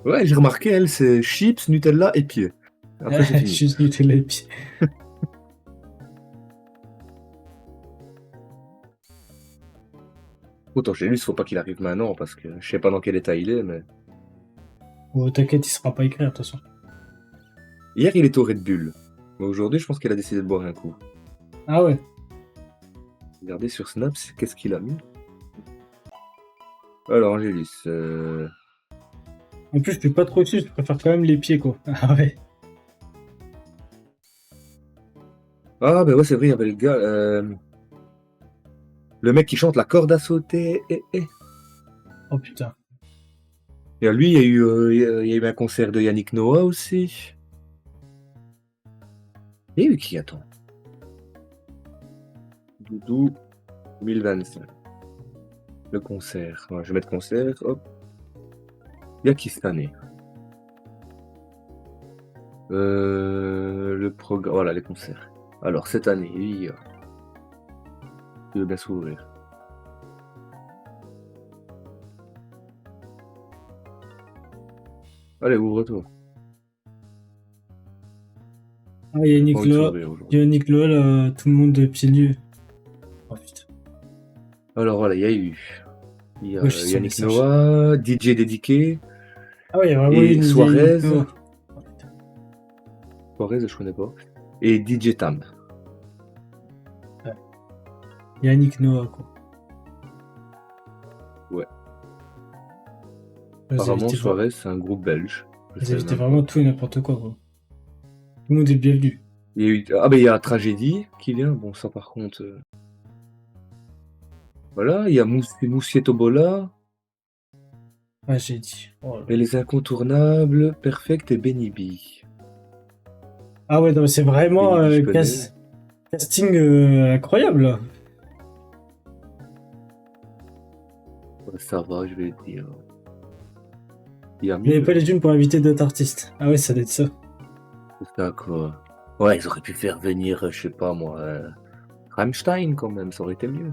Ouais, j'ai remarqué, elle, c'est chips, Nutella et pieds. Après, c'est fini. Juste Nutella et puis. Autant chez lui, il faut pas qu'il arrive maintenant parce que je sais pas dans quel état il est, mais. Oh, t'inquiète, il sera pas écrit, de toute façon. Hier, il était au Red Bull. Mais aujourd'hui, je pense qu'il a décidé de boire un coup. Ah ouais. Regardez sur Snaps, qu'est-ce qu'il a mis? Alors, Angélus. En plus, je suis pas trop dessus, je préfère quand même les pieds, quoi. Ah ouais. Ah, ben ouais, c'est vrai, il y avait le gars. Le mec qui chante la corde à sauter. Oh putain. Et à lui, il y a eu un concert de Yannick Noah aussi. Il y a eu qui, attends? Doudou 2025. Le concert. Ouais, je vais mettre concert, hop. Il y a qui cette année? Le programme. Voilà, les concerts. Alors, cette année, il y a. Il veut bien s'ouvrir. Allez, ouvre-toi. Ah, il y a J'ai pas envie de Nicolas. s'ouvrir aujourd'hui. Il y a Nicolas, là, tout le monde de pieds nus. Oh putain. Alors voilà, il y a eu. Il y a Ouais, j'ai son Yannick message. Noah, DJ dédié, Ah ouais, il y a vraiment et une Suarez. Nicolas. Oh, putain. Suarez, je connais pas. Et DJ Tam. Yannick Noah, quoi. Vous Apparemment, évitez, Soirée, c'est un groupe belge. Je vous savais évitez même vraiment pas. tout et n'importe quoi, gros. Tout le monde est le bienvenu. Il y a eu... Ah, ben il y a Tragédie qui vient. Bon, ça, par contre. Voilà, il y a Moussiet Tobola. Ouais, j'ai dit. Oh là là. Et les incontournables, Perfect et Benny B. Ah ouais, non, mais c'est vraiment Benny B, je connais. casting incroyable, là. Ouais, ça va, je vais dire. Il y a Il n'y avait mieux. pas les thunes pour inviter d'autres artistes. Ah ouais, ça doit être ça. C'est ça, quoi. Ouais, ils auraient pu faire venir, je sais pas moi, Rammstein quand même, ça aurait été mieux.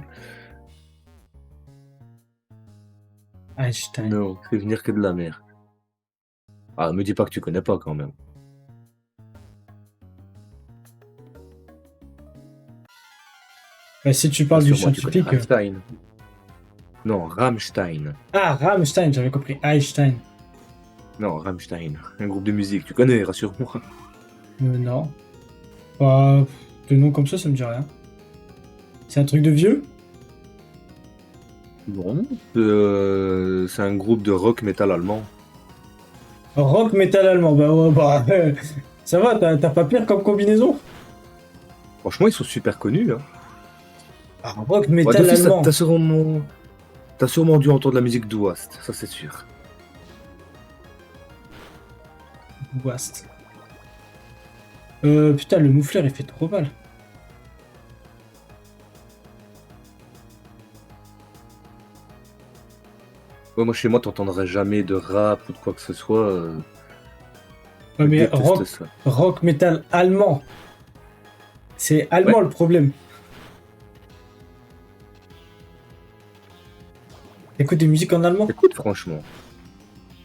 Einstein. Non, fait venir que de la merde. Ah, me dis pas que tu connais pas quand même. Bah, si tu parles du Rassure-moi, tu connais scientifique. Rammstein. Non, Rammstein. Ah, Rammstein, j'avais compris. Einstein. Non, Rammstein. Un groupe de musique, tu connais, rassure-moi. Non. Bah, de nom comme ça me dit rien. C'est un truc de vieux? Non. C'est un groupe de rock metal allemand. Rock metal allemand. Bah, ouais, bah, ça va, t'as pas pire comme combinaison? Franchement, ils sont super connus. Hein. Ah, rock Ouais, metal d'office, allemand. t'as sûrement dû entendre la musique d'Ouast, ça c'est sûr. Ouast. Putain, le moufleur, il fait trop mal. Ouais, moi chez moi, t'entendrais jamais de rap ou de quoi que ce soit. Ouais, Je mais déteste ça. rock metal allemand. C'est allemand le problème. Écoute des musiques en allemand? Écoute, franchement.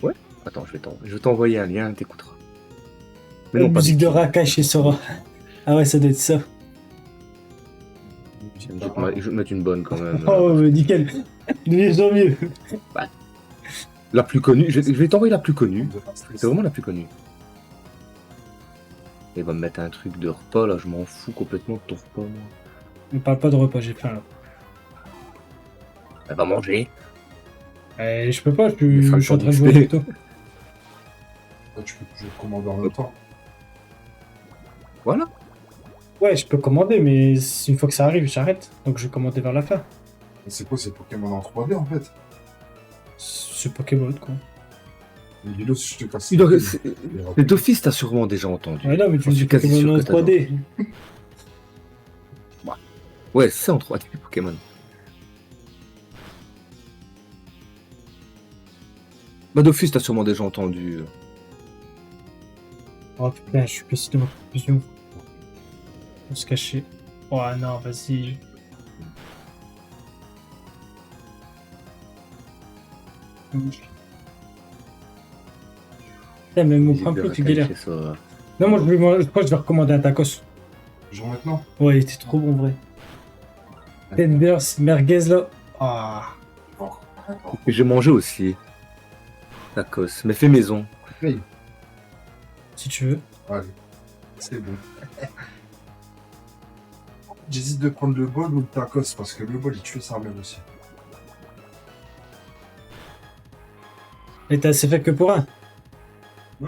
Ouais. Attends, je vais t'envoyer un lien, t'écouteras. Mais La non, pas musique de Viking. Raka chez Sora. Ah ouais, ça doit être ça. Je vais te mettre une bonne quand même. Oh, nickel. De mieux en mieux. La plus connue, je vais t'envoyer la plus connue. C'est vraiment la plus connue. Il va me mettre un truc de repas là, je m'en fous complètement de ton repas, moi. On parle pas de repas, j'ai faim là. Elle va manger. Je peux pas, je Il sera le suis en temps train de jouer d'XP. avec toi. Là, tu peux toujours commander en même temps. Voilà. Ouais, je peux commander, mais une fois que ça arrive, j'arrête. Donc je vais commander vers la fin. Mais c'est quoi ces Pokémon en 3D en fait? C'est Pokémon quoi. Mais Lilo, si je te casse. Mais d'office, t'as sûrement déjà entendu. Ouais, non, mais tu J'en me dis suis quasi Pokémon sûr en que t'as 3D. Ouais, c'est en 3D Pokémon. Bah d'office, t'as sûrement déjà entendu. Oh putain, je suis blessé de ma confusion. On se cacher. Oh non, vas-y. Putain, mais mon prend plus, tu galères. Non, moi je crois que je vais recommander un tacos. Genre maintenant? Ouais, il était trop bon, vrai. Tenders, merguez là. Ah. Et j'ai mangé aussi. Tacos, mais fait maison. Hey. Si tu veux. Allez, c'est bon. J'hésite de prendre le bol ou le tacos parce que le bol il tue sa mère aussi. Et t'as assez fait que pour un. Je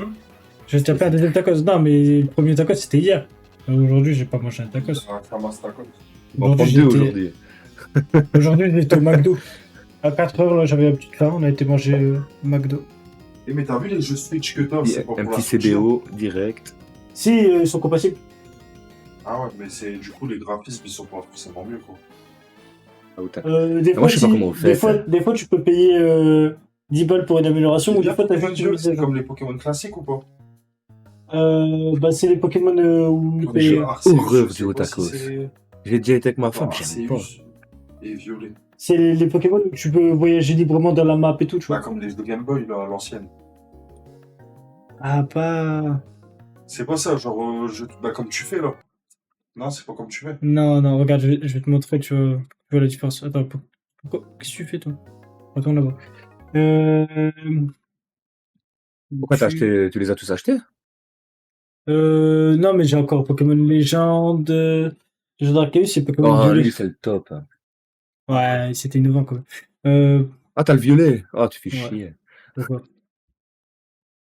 vais te C'est faire un deuxième tacos. Non, mais le premier tacos c'était hier. Aujourd'hui, j'ai pas mangé un tacos. Un Famas tacos. On va prendre deux aujourd'hui. Aujourd'hui, j'étais au McDo. À 4h, là, j'avais la petite faim. On a été manger au McDo. Et mais t'as vu les jeux Switch que t'as? C'est pas Un pour la petit Switch, hein. CBO direct. Si, ils sont compatibles. Ah ouais, mais c'est du coup les graphismes ils sont pas forcément mieux quoi. Ah, putain. Des Moi, fois, je sais pas comment vous faites, des fois, tu peux payer 10 balles pour une amélioration, ou des fois, t'as juste une mise à C'est jour. comme les Pokémon classiques ou pas? Bah, c'est les Pokémon où Comme les jeux Arceus, horreur je sais du pas si Otakos. c'est- J'ai déjà été avec ma Non, femme, j'aime pas. Arceus et Violet. c'est les Pokémon où tu peux voyager librement dans la map et tout, tu Bah, vois. comme les Game Boy là, à l'ancienne. Ah, pas. C'est pas ça, genre bah, comme tu fais là. Non, c'est pas comme tu fais. Non, non, regarde, je vais te montrer, tu vois la différence. Attends, pourquoi qu'est-ce que tu fais, toi? Retourne là-bas. Pourquoi tu les as tous achetés? Non, mais j'ai encore Pokémon Légende, Légende Arceus et Pokémon Oh, Violet. lui, c'est le top. Hein. Ouais, c'était innovant, quand même. Ah, t'as le violet. Ah, tu fais Ouais. chier. Pourquoi?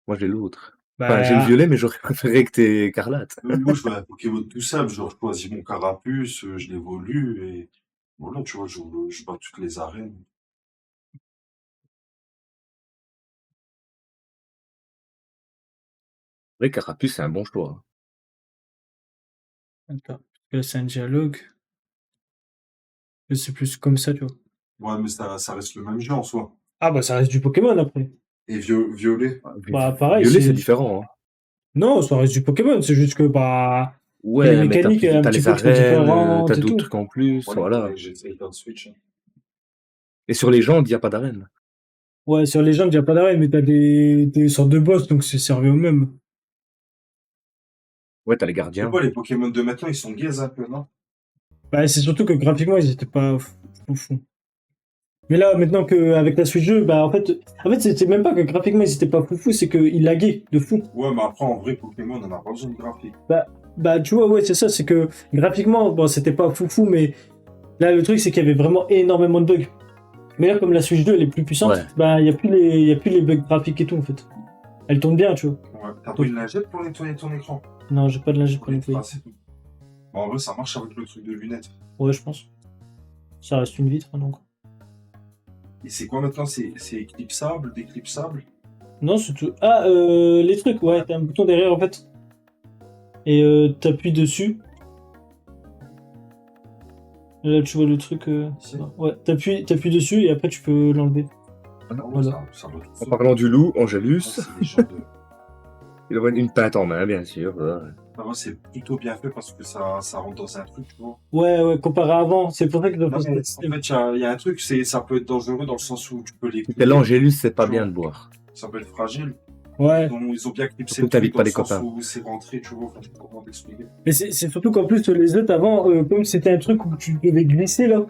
Moi, j'ai l'autre. Bah, Enfin, j'ai le violet, mais j'aurais préféré que t'aies écarlate. Moi, je veux un Pokémon tout simple, genre, je choisis mon carapuce, je l'évolue, et voilà, tu vois, je bats toutes les arènes. Vrai, Carapuce, c'est un bon choix. attends. Là, c'est un dialogue. C'est plus comme ça, tu vois. Ouais, mais ça reste le même jeu en soi. Ah, bah, ça reste du Pokémon après. Et violet, Bah, pareil, Violet, c'est c'est. différent. Hein. Non, ça reste du Pokémon, c'est juste que, bah. Les Ouais, mais mécaniques un t'as petit les peu trop arènes, t'as différentes et d'autres tout. trucs en plus, voilà, voilà. faudrait que j'essaye d'un Switch. Hein. Et sur Légende, il n'y a pas d'arène. Ouais, sur Legend, il n'y a pas d'arène, mais t'as des sortes de boss, donc c'est servi au même. Ouais, t'as les C'est gardiens. quoi, les Pokémon de maintenant, ils sont gaze un peu, non? Bah, c'est surtout que graphiquement, ils étaient pas fou. Mais là, maintenant qu'avec la Switch 2, bah, en fait, c'était même pas que graphiquement, ils étaient pas fou, c'est qu'ils laguaient de fou. Ouais, mais après, en vrai, Pokémon, on n'a pas besoin de graphique. Bah, tu vois, ouais, c'est ça, c'est que graphiquement, bon, c'était pas fou, mais là, le truc, c'est qu'il y avait vraiment énormément de bugs. Mais là, comme la Switch 2, elle est plus puissante, Ouais. bah, il y a plus les bugs graphiques et tout, en fait. Elle tourne bien, tu vois. Ouais. T'as pas une lingette pour nettoyer ton écran? Non, j'ai pas de linge pour nettoyer. Ah, c'est tout. Bon, en vrai, ça marche avec le truc de lunettes. Ouais, je pense. Ça reste une vitre, donc. Et c'est quoi maintenant? C'est éclipsable, déclipsable? Non, c'est tout. Ah, les trucs, ouais, t'as un bouton derrière, en fait. Et t'appuies dessus. Là, tu vois le truc. Si. Ouais, t'appuies dessus et après, tu peux l'enlever. Ah non, Voilà. ça va tout En seul. parlant du loup, Ah, Angélus, c'est des gens de- il aurait une pinte en main, bien sûr. Voilà. Ah, moi, c'est plutôt bien fait parce que ça rentre dans un truc, tu vois. Ouais, comparé à avant, c'est pour ça qu'ils ont Non, fait mais ce en système. fait, il y a un truc, ça peut être dangereux dans le sens où tu peux les Si t'es l'Angélus, c'est pas Tu bien vois. de boire. Ça peut être fragile. Ouais. Ils ont bien clipsé Surtout le que t'invites truc dans pas le les sens copains. où c'est rentré, tu vois. Enfin, je sais pas comment t'expliquer. Mais c'est surtout qu'en plus, les autres avant, comme c'était un truc où tu devais glisser, là,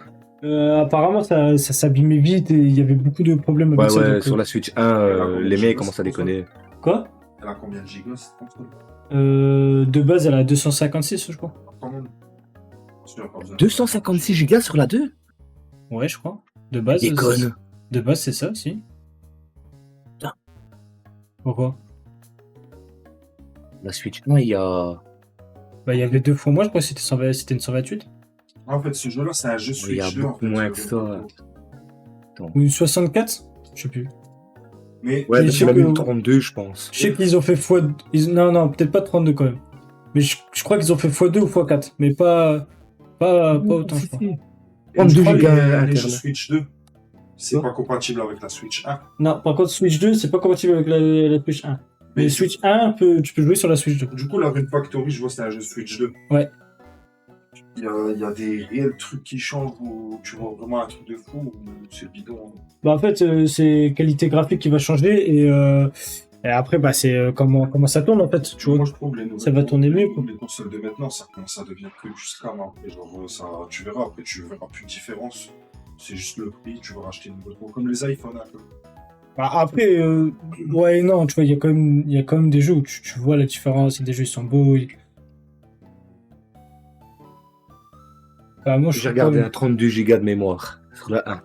apparemment, ça s'abîmait vite et il y avait beaucoup de problèmes avec Ouais, ça. ouais, Donc, sur la Switch 1, Elle a combien de les mecs gigas, commencent à cette console? déconner. Quoi Elle a combien de gigas cette console? De base, elle a 256, je crois. Quand même. Parce qu'il y a pas besoin de- 256 gigas sur la 2? Ouais, je crois. De base, Déconne. de base, c'est ça, si. Putain. Pourquoi La Switch 1, il y a... Bah, il y avait 2 fois moins, je crois que c'était une 128. En fait, ce jeu-là, c'est un jeu Il y a Switch 2, en beaucoup fait. moins que ça. Ou une 64. Je sais plus. Mais Ouais, Mais mais je c'est sais même que- une 32, je pense. Je sais qu'ils ont fait Non, peut-être pas 32 quand même. Mais je crois qu'ils ont fait x2 ou x4. Mais pas autant, je crois. et 32 je crois gigas les jeux Internet. Switch 2, c'est Quoi pas compatible avec la Switch 1. Non, par contre, Switch 2, c'est pas compatible avec la Switch 1. Mais Switch 1, tu peux jouer sur la Switch 2. Du coup, la Rune Factory, je vois c'est un jeu Switch 2. Ouais. Il y a des réels trucs qui changent où tu vois vraiment un truc de fou ou c'est bidon. Bah, en fait, c'est qualité graphique qui va changer et après, bah, c'est comment ça tourne en fait. Tu vois. Moi, je trouve les nouvelles Ça va tourner mieux, quoi. Les consoles de maintenant, ça commence à devenir que du scam. Après, genre, ça, tu verras plus de différence. C'est juste le prix, tu vas racheter une nouvelle. Comme les iPhones un peu. Bah, après, ouais, non, tu vois, il y a quand même des jeux où tu vois la différence. Il y a des jeux, ils sont beaux. Bah, moi, je J'ai suis regardé pas- un 32 gigas de mémoire sur la 1.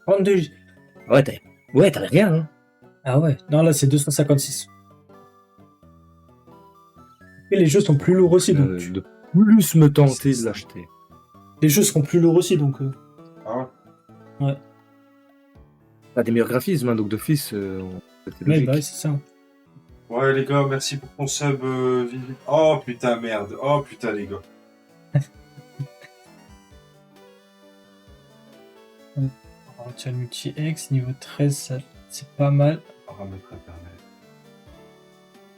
32. Ouais, t'avais rien, hein. Ah ouais, non, là, c'est 256. Et les jeux sont plus lourds aussi, donc. De plus me tenter de l'acheter. Les jeux seront plus lourds aussi, donc. Ah ouais. T'as des meilleurs graphismes, hein, donc d'office, c'était Mais logique. bah, c'est ça. Ouais, les gars, merci pour ton sub, Vivi. Oh putain, merde. Oh putain, les gars. Alors, tu as le multi-X, niveau 13, c'est pas mal. Paramètres internet.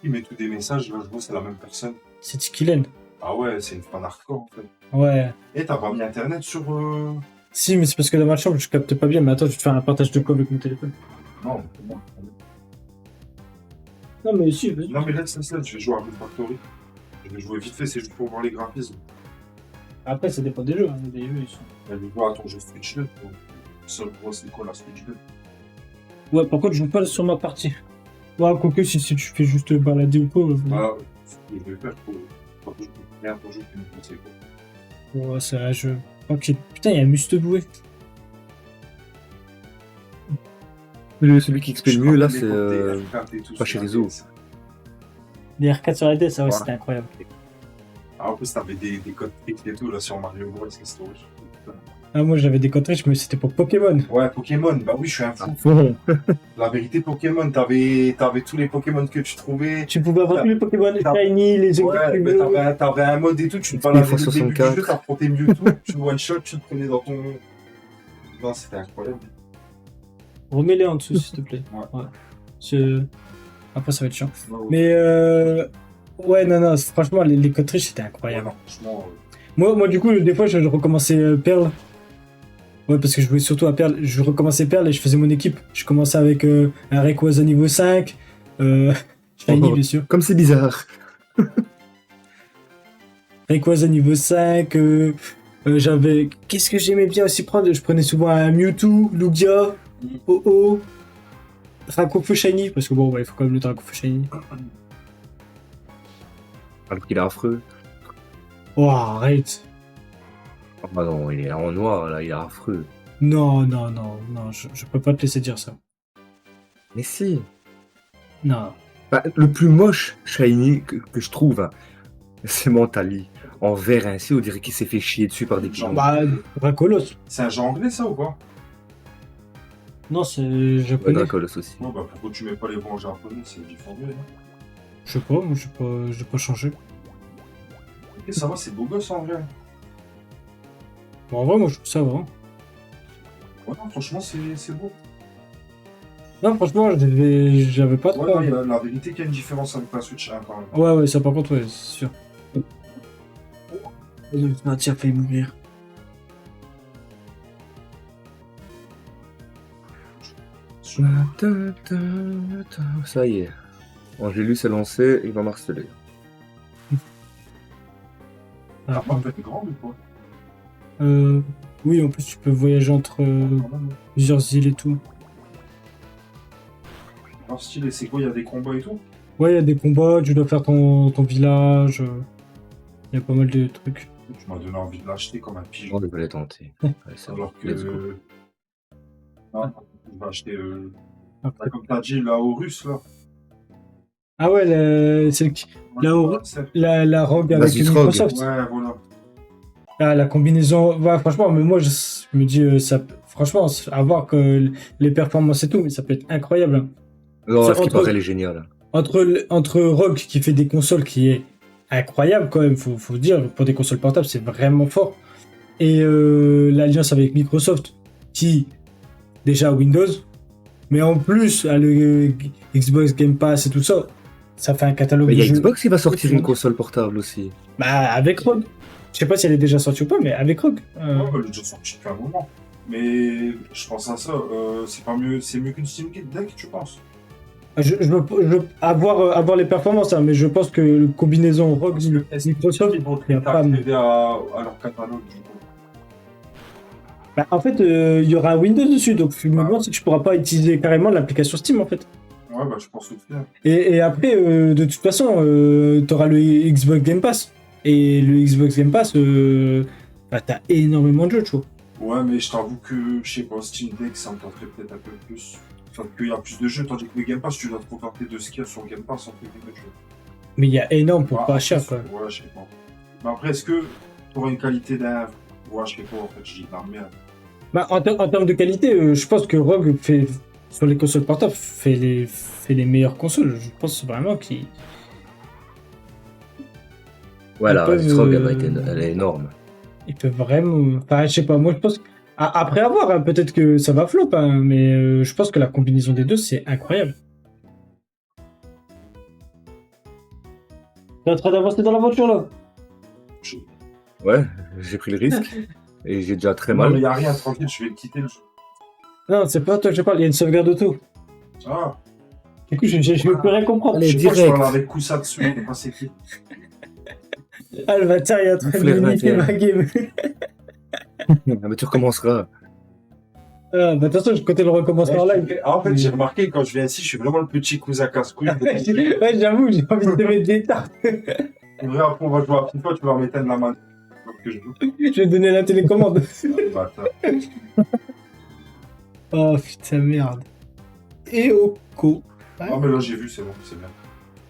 Il met tous des messages, là, je vois, c'est la même personne. C'est Tikilen. Ah ouais, c'est une fan hardcore, en fait. Ouais. Et t'as pas mis internet sur. Si, mais c'est parce que dans ma chambre, je capte pas bien. Mais attends, je vais te faire un partage de quoi avec mon téléphone. Non, c'est bon. Non, mais si, vas-y. Non, mais laisse, je vais jouer à Rune Factory. Je vais jouer vite fait, c'est juste pour voir les graphismes. Après, ça dépend des jeux. Hein. Des jeux, ils sont... Je vais voir à ton jeu Switch 2. Seul gros, c'est quoi la Switch 2? Ouais, par contre, je joue pas sur ma partie. Ouais, quoique, si tu fais juste balader ou quoi. Ah, ce que je vais faire pour rien pour jouer, c'est quoi? Ouais, c'est un jeu. Ok, putain, il y a Musteboué. Celui qui XP le mieux, là, c'est pas Cherizo. Les R4 sur la DS, ça, ouais, Ouais. c'était incroyable. Ah, en plus, t'avais des codes tricks et tout là sur Mario Bros. C'était horrible. Ah, moi, j'avais des cartridges, mais c'était pour Pokémon. Ouais, Pokémon, bah oui, je suis un fou. La vérité, Pokémon, t'avais tous les Pokémon que tu trouvais. Tu pouvais avoir tous les Pokémon, les T'as- Shiny, les Ouais, mais t'avais un mode et tout, tu te baladais dès le début du 64. jeu, t'affrontais Mewtwo, tu le one-shot, tu te prenais dans ton... Non, c'était incroyable. Remets-les en dessous, s'il te plaît. Ouais. Après, ça va être chiant. Ouais, Mais ouais, non, franchement, les cartridges, c'était incroyable. non, franchement... Moi, du coup, des fois, je recommençais Perle. Ouais, parce que je jouais surtout à Perle. Je recommençais Perle et je faisais mon équipe. Je commençais avec un Rayquaza niveau 5. Shiny, bien sûr. Comme c'est bizarre. Rayquaza niveau 5. J'avais... Qu'est-ce que j'aimais bien aussi prendre? Je prenais souvent un Mewtwo, Lugia, Oh-Oh, Dracofeu Shiny. Parce que bon, ouais, il faut quand même le Dracofeu Shiny. Alors qu'il est affreux. Oh, arrête. Ah non, il est en noir, là, il est affreux. Non, je peux pas te laisser dire ça. Mais si. Non. Bah, le plus moche Shiny que je trouve, hein, c'est Mentali. En vert ainsi, on dirait qu'il s'est fait chier dessus par des pigeons. Bah, Dracolos. C'est un jeu anglais, ça, ou pas? Non, c'est Ouais, japonais. Dracolos aussi. Ouais, bah pourquoi tu mets pas les bons japonais, c'est du anglais, non? Je sais pas, moi j'ai pas changé. Et ça va, c'est beau gosse, en vrai. Bon, en vrai, moi je trouve ça va. Hein. Ouais, non, franchement, c'est beau. Non, franchement, j'avais pas trop. Ouais, non, la vérité qu'il y a une différence avec la Switch 1, quand même. Ouais, ça par contre, ouais, c'est sûr. Tiens, failli mourir. Ça y est. Angélus s'est lancé, il va marceler. La Ah, map peut être grande ou quoi? oui, en plus, tu peux voyager entre plusieurs îles et tout. En style, et c'est quoi, il y a des combats et tout? Ouais, il y a des combats, tu dois faire ton village. Il y a pas mal de trucs. Tu m'as donné envie de l'acheter comme un pigeon. On devrait tenter. Ouais, ça va. Alors que... Let's go. Non, je vais acheter... Après. Comme t'as dit, la Horus, là. Ah ouais, c'est La Horus. Ouais, la Rogue avec Vas-y, Rogue. Microsoft. voilà. Ah, la combinaison, ouais, franchement, mais moi je me dis, franchement, à voir que les performances et tout, mais ça peut être incroyable. Hein. Non, Ça, ce qui entre- paraît, elle est géniale. Entre Rogue qui fait des consoles qui est incroyable quand même, faut dire, pour des consoles portables, c'est vraiment fort. Et l'alliance avec Microsoft qui, déjà a Windows, mais en plus a le Xbox Game Pass et tout ça, ça fait un catalogue Mais il y de a jeux. Xbox qui va sortir une console portable aussi. Bah, avec Rogue. Je sais pas si elle est déjà sortie ou pas, mais avec Rogue. Ouais, elle est déjà sortie depuis un moment. Mais je pense à ça, c'est mieux qu'une Steam Deck, tu penses? Je veux avoir les performances, hein, mais je pense que le combinaison Rogue Microsoft, Ils vont il y a pas. accéder à leur catalogue, du coup. Bah, en fait, il y aura un Windows dessus, donc je me demande si tu pourras pas utiliser carrément l'application Steam en fait. Ouais, bah je pense aussi. Hein. Et après, de toute façon, tu auras le Xbox Game Pass. Et le Xbox Game Pass, bah, t'as énormément de jeux, tu vois. Ouais, mais je t'avoue que, je sais pas, Steam Deck, ça me tenterait peut-être un peu plus. Enfin, qu'il y a plus de jeux, tandis que le Game Pass, tu dois te contenter de ce qu'il y a sur le Game Pass, entre guillemets, tu vois. Mais il y a énorme pour Ouais, pas après, cher, quoi. Ouais, je sais pas. Mais après, est-ce que tu auras une qualité d'un... Ouais, je sais pas, en fait, je dis de la merde. Bah, en termes de qualité, je pense que Rogue fait, sur les consoles portables, fait les meilleures consoles. Je pense vraiment qu'il. Voilà, Ils peuvent, Rogue, elle est énorme. Il peut vraiment. Enfin, je sais pas, moi je pense. Après avoir, hein, peut-être que ça va flop, hein, mais je pense que la combinaison des deux, c'est incroyable. T'es en train d'avancer dans l'aventure là? Ouais, j'ai pris le risque. Et j'ai déjà très Non, mais mal. y a rien, tranquille, je vais le quitter le jeu. Non, c'est pas toi que je parle, il y a une sauvegarde auto. Ah, Du coup, je veux plus rien comprendre. Allez, je sais pas, je direct. parle avec Kousa dessus, je sais pas c'est qui. Ah, le bâtard, il est en train de Flair limiter 21. ma game. Ah, mais tu recommenceras. Ah, bah, de toute façon, je comptais le recommencer en live. Ah, en fait, j'ai remarqué quand je viens ici, je suis vraiment le petit Kousa casse-couille. Ouais, j'avoue, j'ai envie de te mettre des tartes. En vrai, après, on va jouer à FIFA, tu vas m'éteindre la main. Donc, que je joue. Je vais te donner la télécommande. Bâtard. Oh putain, merde. et Oko. Ah, mais là, j'ai vu, c'est bon, c'est bien.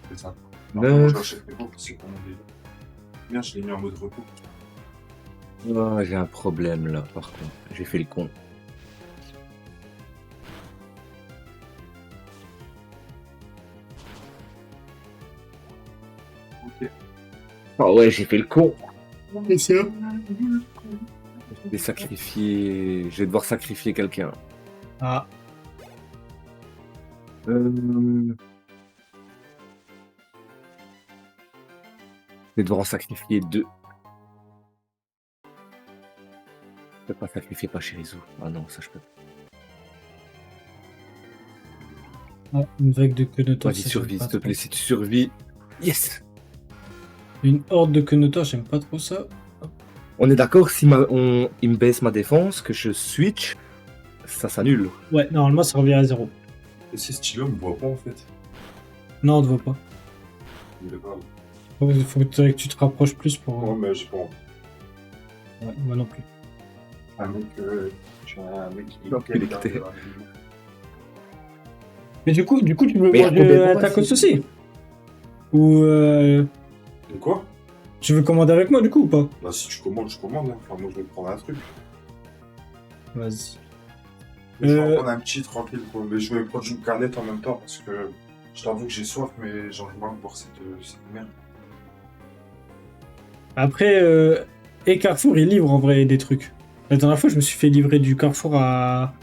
C'est ça. Neuf. Moi, je l'achèterai pas parce que pour mon délire. Bien, je l'ai mis en mode repos. Ah, j'ai un problème là, par contre. J'ai fait le con. Ok. Ah ouais, j'ai fait le con. Et ça Je vais sacrifier. Je vais devoir sacrifier quelqu'un. Ah, Je vais devoir en sacrifier 2. Je peux pas sacrifier Pachirisu. Ah non, ça je peux. une vague de Konotor. Vas-y, ça, survis, j'aime pas s'il te trop. plaît. Si tu survis. Yes! Une horde de Konotor, j'aime pas trop ça. On est d'accord, si il me baisse ma défense, que je switch, ça s'annule. Ouais, normalement, ça revient à 0. Et c'est stylé, on me voit pas en fait. Non, on ne voit pas. Il est pas. Faut que tu te rapproches plus pour. Ouais, mais j'ai pas envie. Ouais, moi non plus. Un mec, j'ai un mec qui Non, est connecté. Mais du coup, tu veux Mais manger combien de à fois, tacos si- aussi? Ou De quoi? tu veux commander avec moi du coup ou pas? Bah, si tu commandes, je commande. Hein. Enfin, moi, je vais prendre un truc. Vas-y. Je vais en prendre un petit tranquille, quoi. Mais je vais prendre une canette en même temps parce que je t'avoue que j'ai soif, mais j'ai envie de boire cette merde. Après, et Carrefour, il livre en vrai des trucs. La dernière fois, je me suis fait livrer du Carrefour à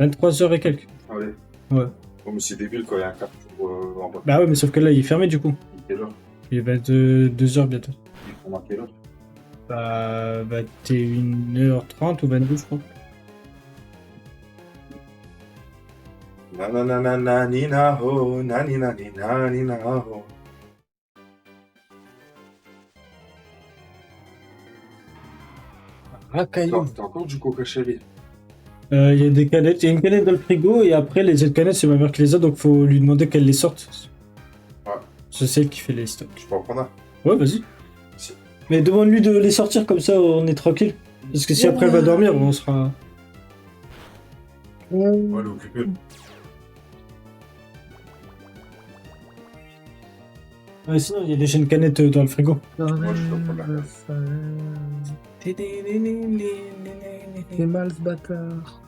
23h et quelques. Allez. Ouais. Oh, mais c'est débile quand il y a un Carrefour en bas. Bah ouais, mais sauf que là, il est fermé du coup. Il est quelle heure? Il est 22h bientôt. Il prend à quelle heure? Bah, 21h30 ou 22, je crois. Nanana nina ho, nanina nina ho. Ah, caillou. T'as encore du coca chéri? Il y a des canettes. Il y a une canette dans le frigo et après, les autres canettes, c'est ma mère qui les a, donc faut lui demander qu'elle les sorte. Ouais. C'est celle qui fait les stocks. Je peux en prendre un? Ouais, vas-y. Si. Mais demande-lui de les sortir comme ça, on est tranquille. Parce que si après elle va dormir, on sera. Ouais, elle est occupée. Ouais, sinon, il y a déjà une canette dans le frigo. Moi, je dois prendre la caisse. C'est mal ce bâtard.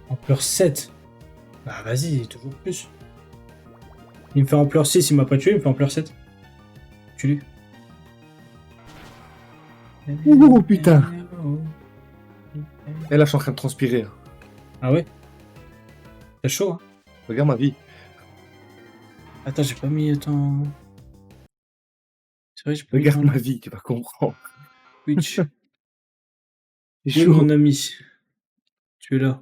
Ampleur 7. Bah vas-y, toujours plus. Il me fait ampleur 6, il m'a pas tué, il me fait ampleur 7. Tue-lui. Oh putain. Et là, je suis en train de transpirer. Ah ouais? C'est chaud, hein? Regarde ma vie. Attends, j'ai pas mis ton. C'est vrai, j'ai pas mis Regarde ton ma vie, tu vas comprendre. Twitch. C'est Oui, chaud. mon ami. Tu es là.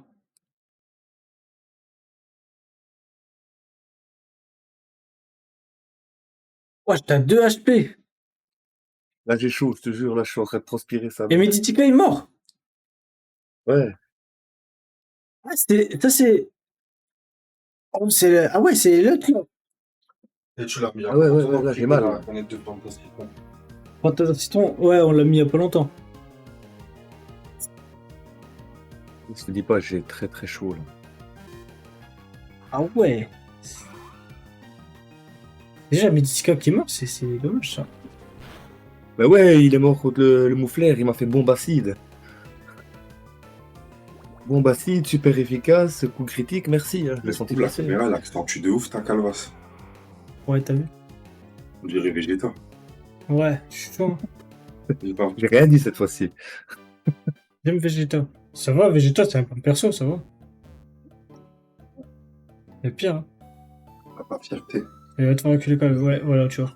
Oh, t'as 2 HP. Là, j'ai chaud, je te jure. Là, je suis en train de transpirer ça. Et Meditica est mort. Ouais. Ah, ça c'est. Oh, ah ouais, c'est l'autre là. Et tu l'as mis à Ah ouais, quand, ouais, toi, ouais, dans là, le j'ai frigo, mal. la canette de Fanta Citron? Fanta Citron, ouais, on l'a mis il y a pas longtemps. Je te dis pas, j'ai très très chaud là. Ah ouais. Déjà, Meditica qui est mort, c'est dommage ça. Bah ouais, il est mort contre le mouflaire, il m'a fait bombe acide. Bombe acide, super efficace, coup critique, merci. Hein, je l'ai senti La passer. caméra, elle accentue de ouf ta calvasse. Ouais, t'as vu? On dirait Vegeta. Ouais, je suis chaud. Il va. J'ai rien dit cette fois-ci. J'aime Vegeta. Ça va, Vegeta, c'est un bon perso, ça va. Le pire, hein. Pas fierté. Il va te faire reculer quand même. Ouais, voilà, tu vois.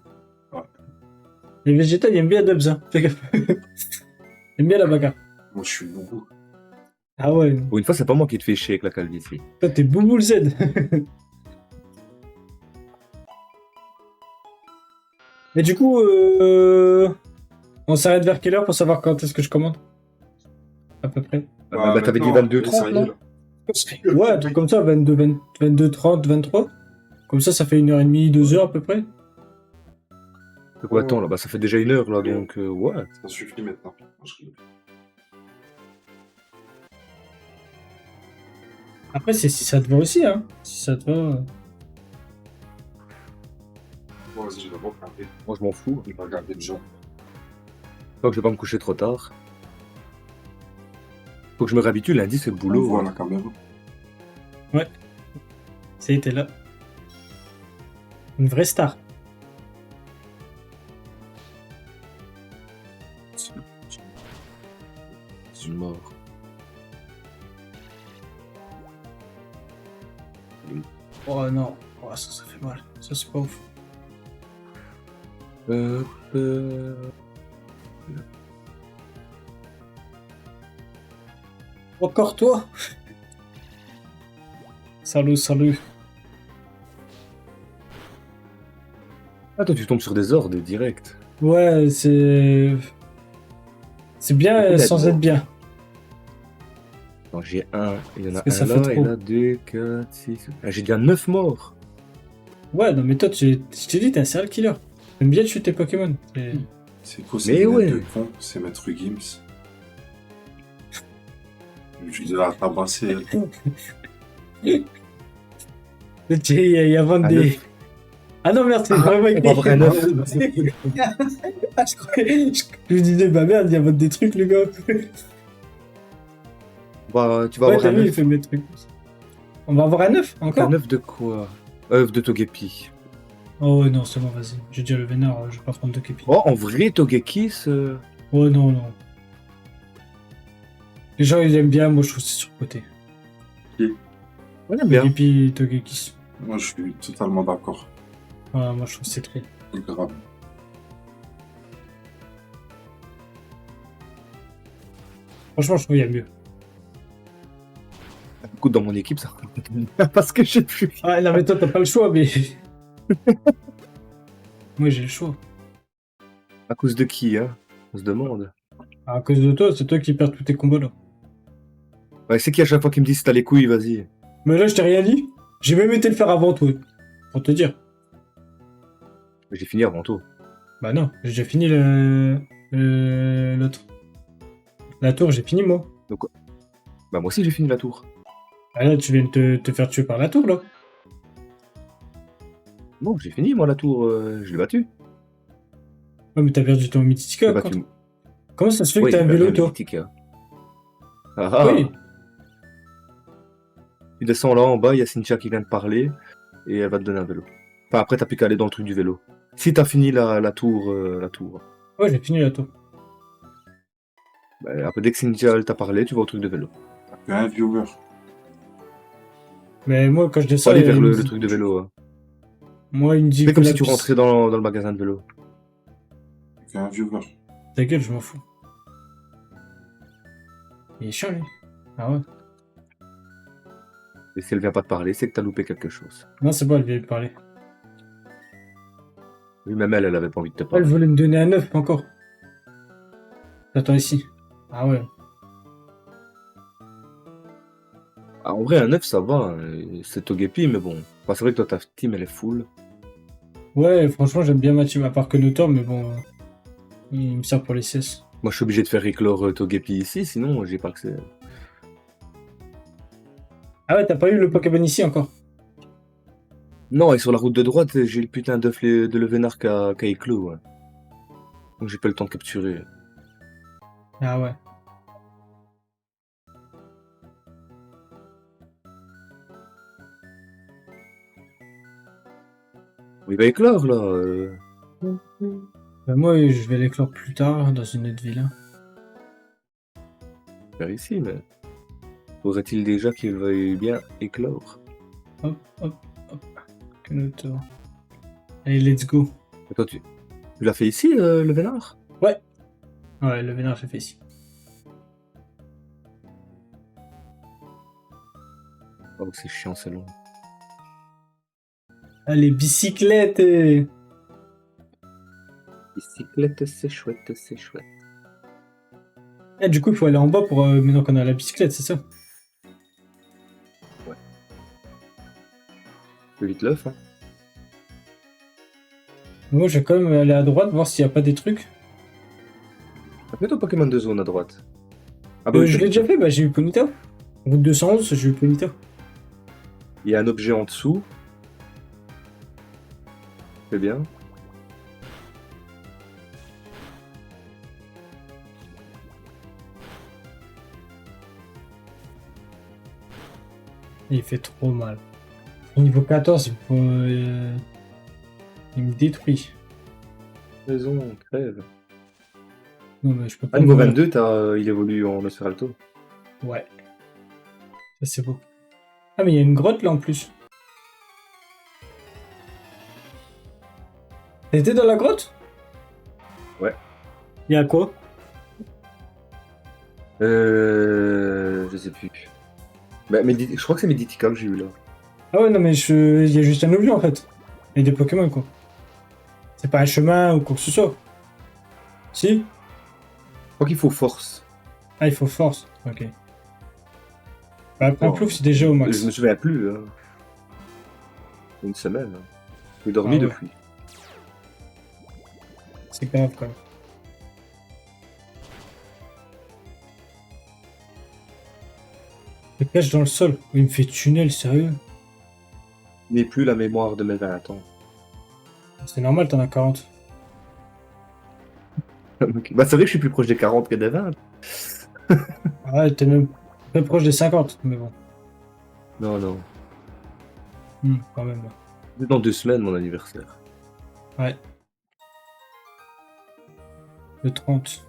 Ouais. Les Vegeta, ils aiment bien Dubs, hein. Fais gaffe. Ils aiment bien la bagarre. Moi, je suis boubou. Ah ouais, Pour une fois, c'est pas moi qui te fais chier avec la calvitie. toi, t'es Bouboule Z. Mais du coup, on s'arrête vers quelle heure pour savoir quand est-ce que je commande? À peu près. Bah, t'avais dit maintenant, 22, ça 30 y est, là. Ouais, un truc comme ça, 22, 30, 23. Comme ça fait 1h30, 2h à peu près. De quoi attends là? Bah ça fait déjà 1 heure là, Ouais. donc ouais. Ça suffit maintenant. Je rigole. Après, c'est si ça te va aussi, hein. Si ça te va. Bon, vas-y, je vais regarder. Moi, je m'en fous. Je vais regarder déjà. Tant que je vais pas me coucher trop tard. Faut que je me réhabitue, lundi, c'est le On boulot. voit la caméra. C'était là. Une vraie star. C'est une mort. Oh non. Oh, ça fait mal. Ça, c'est pas ouf. Euh... Encore toi. Salut, salut. Ah, toi, tu tombes sur des ordres direct. Ouais, c'est... C'est bien Beaucoup sans d'aide, être bien. Non, j'ai un, il y en a Parce que ça un fait là, trop. et là, 2, 4, 6... Ah, j'ai déjà 9 morts. Ouais, non, mais toi, je t'ai dit, t'es un serial killer. T'aimes bien tuer tes Pokémon. C'est quoi Mais ces ouais. lunettes de con? C'est Maître Gims. Je lui dis la tabasser. Il y a vendre Un des... œuf. Ah non, merde, c'est vraiment écrit. on va avoir un œuf. Ah, je me disais, bah merde, il y a vendre des trucs, le gars. Bah, tu vas Ouais, avoir t'as un vu, il œuf. fait mes trucs. On va avoir un œuf, encore? Un œuf de quoi? Œuf de Togepi. Oh ouais, non, c'est bon, vas-y. J'ai déjà le vénard, je vais pas prendre de képi. Oh, en vrai, Togekis... Oh non, non. Les gens, ils aiment bien, moi, je trouve que c'est surcoté. On aime bien. Képi, Togekis. Moi, je suis totalement d'accord. Ouais, moi, je trouve que c'est très... C'est grave. Franchement, je trouve qu'il y a mieux. Écoute, dans mon équipe, ça... Parce que je sais plus. Ah, non, mais toi, t'as pas le choix, mais... Moi, j'ai le choix. À cause de qui, hein? On se demande. À cause de toi, c'est toi qui perds tous tes combats, là. Ouais, c'est qui à chaque fois qui me dit si t'as les couilles, vas-y. Mais là, je t'ai rien dit. J'ai même été le faire avant toi. Pour te dire. J'ai fini avant toi. Bah non, j'ai déjà fini l'autre. La tour, j'ai fini, moi. Bah moi aussi j'ai fini la tour. Ah là, tu viens de te faire tuer par la tour, là. Non, j'ai fini moi la tour, je l'ai battu. Ouais, mais t'as perdu ton Je l'ai Mythica. battu. Comment ça se fait Ouais, que t'as j'ai un perdu vélo, un toi? Mythica. Ah ah. Oui. Tu descends là en bas, il y a Cynthia qui vient de parler et elle va te donner un vélo. Enfin après t'as plus qu'à aller dans le truc du vélo. Si t'as fini la tour, Ouais, j'ai fini la tour. bah, après dès que Cynthia elle t'a parlé, tu vas au truc de vélo. Il y a un viewer. Mais moi, quand je Faut descends, aller vers il me le dit- truc de vélo. Hein. Moi, il me dit C'est que comme la si tu puce- rentrais dans le magasin de vélo. Il y a un viewer. Ta gueule, je m'en fous. Il est chiant, lui. Ah ouais. Et si elle vient pas te parler, c'est que t'as loupé quelque chose. Non, c'est bon, elle vient de parler. Oui, même elle avait pas envie de te Elle parler. voulait me donner un œuf, encore. Attends, ici. Ah ouais. Ah, en vrai, un 9 ça va, hein. C'est Togepi, mais bon. Enfin, c'est vrai que toi ta team elle est full. Ouais, franchement, j'aime bien ma team, à part que Notor, mais bon... il me sert pour les CS. Moi je suis obligé de faire éclore Togepi ici, sinon j'ai pas accès. Ah ouais, t'as pas eu le Pokémon ici, encore? Non, et sur la route de droite, j'ai le putain d'œuf de Levenard qu'a éclos. Ouais. Donc j'ai pas le temps de capturer. Ah ouais. Il va éclore là. Bah, moi, je vais l'éclore plus tard, dans une autre ville. Vers ici, mais. Faudrait-il déjà qu'il veuille bien éclore? Hop, hop, hop. Que Notor. Allez, let's go. Et toi, tu l'as fait ici, le Vénard? Ouais, le vénard, j'ai fait ici. Oh, c'est chiant, c'est long. Allez, bicyclette Bicyclette, c'est chouette, c'est chouette. Ah, du coup, il faut aller en bas pour maintenant qu'on a la bicyclette, c'est ça? Plus vite l'œuf, hein. Moi, je vais quand même aller à droite, voir s'il n'y a pas des trucs. T'as fait ton Pokémon de zone à droite. Ah bah oui, Je l'ai déjà fait, bah j'ai eu Ponyta. Route 211, j'ai eu Ponyta. Il y a un objet en dessous. C'est bien. Il fait trop mal. Au niveau 14, il me détruit. Raison, crève. Non, mais je peux pas. Ah, niveau mourir. 22, il évolue en Nosferalto. Ouais. Ça, c'est beau. Ah, mais il y a une grotte là en plus. T'étais dans la grotte? Ouais. Il y a quoi? Je sais plus. Bah, je crois que c'est Meditica que j'ai eu là. Ah ouais, non, mais il y a juste un objet en fait. Et des Pokémon quoi. C'est pas un chemin ou quoi que ce soit. Si? Je crois qu'il faut force. Ah, il faut force. Ok. Bah, après, Oh, Plouf, c'est déjà au max. Je me souviens plus. Hein. Une semaine. Hein. J'ai dormi Ah ouais. depuis. C'est grave quand même. Je me cache dans le sol. Il me fait tunnel, sérieux. Je n'ai plus la mémoire de mes 20 ans. C'est normal, t'en as 40. Bah, c'est vrai que je suis plus proche des 40 que des 20. Ah ouais, t'es même très proche des 50, mais bon. Non, non. Quand même. C'est dans 2 semaines mon anniversaire. Ouais. Le 30.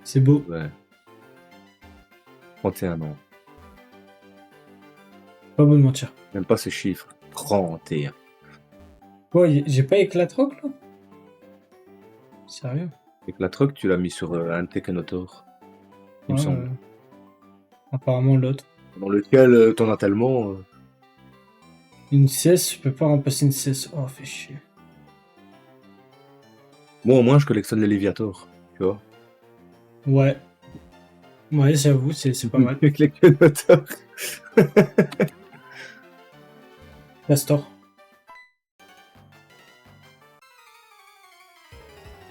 C'est beau. Ouais. 31 ans. Pas beau de mentir. Même pas ce chiffre. 31. Ouais, j'ai pas éclatroc là? Sérieux? Et que la truc, tu l'as mis sur un de tes Canotaur. Il me Ouais, semble. apparemment l'autre. Dans lequel t'en as tellement. Une CS, je peux pas remplacer une CS. Oh, fait chier. Moi, au moins, je collectionne les Léviators. Tu vois. Ouais. Ouais, j'avoue, c'est pas mal. Avec les Canotaurs. Castor.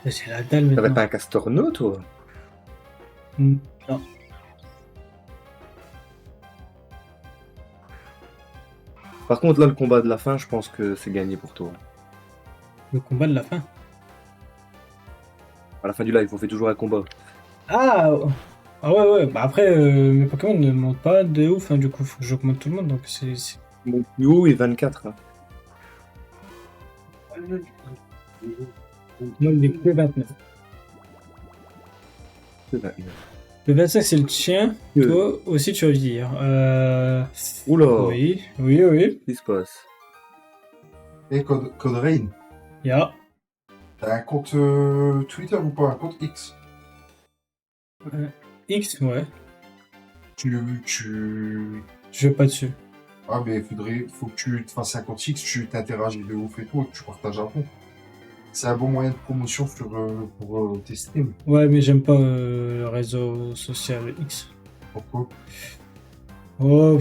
C'est la dalle T'avais maintenant. pas un Castorno, toi? Non. Par contre, là, le combat de la fin, je pense que c'est gagné pour toi. Le combat de la fin. À la fin du live, on fait toujours un combat. Ah! Ah ouais, ouais. Bah après, mes Pokémon ne montent pas de ouf, hein, du coup, faut que j'augmente tout le monde, donc c'est... Mon plus haut est 24. Hein. Moi, il est que 29. C'est 29. Le 25, c'est le tien. Toi aussi, tu vas vieillir. Oula, Oui, oui, oui. qu'est-ce qui se passe? Et Code Rain, Ya. t'as un compte Twitter ou pas? Un compte X? X, ouais. Tu... Je vais pas dessus. Ah, mais faut que tu te fasses un compte X, tu t'interagis de ouf et tout, et que tu partages à fond. C'est un bon moyen de promotion pour tes streams. Ouais, mais j'aime pas le réseau social X. Pourquoi? Oh,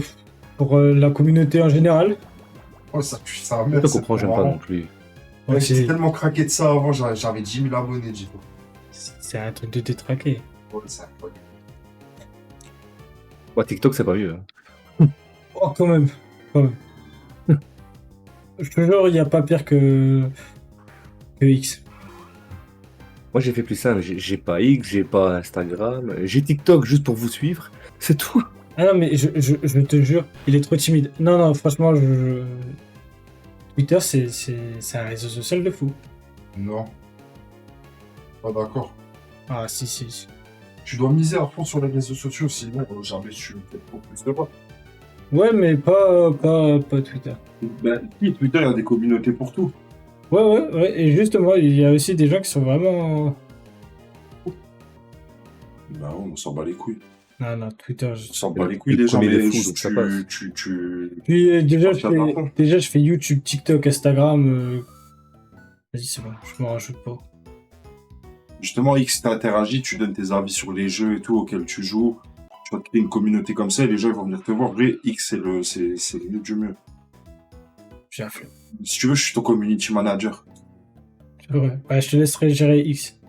pour la communauté en général. Ouais, ça pue sa Je mère. te c'est comprends, j'aime pas marrant. non plus. Ouais, Ouais, j'étais c'est tellement craqué de ça avant, j'avais 10 000 abonnés, dis-toi. c'est un truc de détraqué. Ouais, c'est incroyable. Ouais, TikTok, c'est pas mieux. Hein. Oh, quand même. Quand même. Je te jure, il n'y a pas pire que X. Moi, j'ai fait plus simple. J'ai pas X, j'ai pas Instagram. J'ai TikTok juste pour vous suivre. C'est tout. Ah non, mais je te jure, il est trop timide. Non, non, franchement, Twitter, c'est un réseau social de fou. Non. Pas d'accord. Ah, si, si, si. Tu dois miser à fond sur les réseaux sociaux, sinon jamais tu fais pour plus de pas. Ouais, mais pas Twitter. Ben, si, Twitter, il y a des communautés pour tout. Ouais, ouais, ouais. Et justement, il y a aussi des gens qui sont vraiment... Ben, on s'en bat les couilles. Non, non, Twitter... On s'en Le- bat les couilles, le les gens, premier des mais fous, juste donc ça passe. tu... Puis déjà, partir de la fin. je fais YouTube, TikTok, Instagram. Vas-y, c'est bon, je m'en rajoute pas. Justement, X t'interagis, tu donnes tes avis sur les jeux et tout auxquels tu joues. Tu vas te créer une communauté comme ça et les gens ils vont venir te voir. Vrai, X, c'est le mieux du mieux. J'ai la flemme. Si tu veux, je suis ton community manager. Ouais, ouais, je te laisserai gérer X.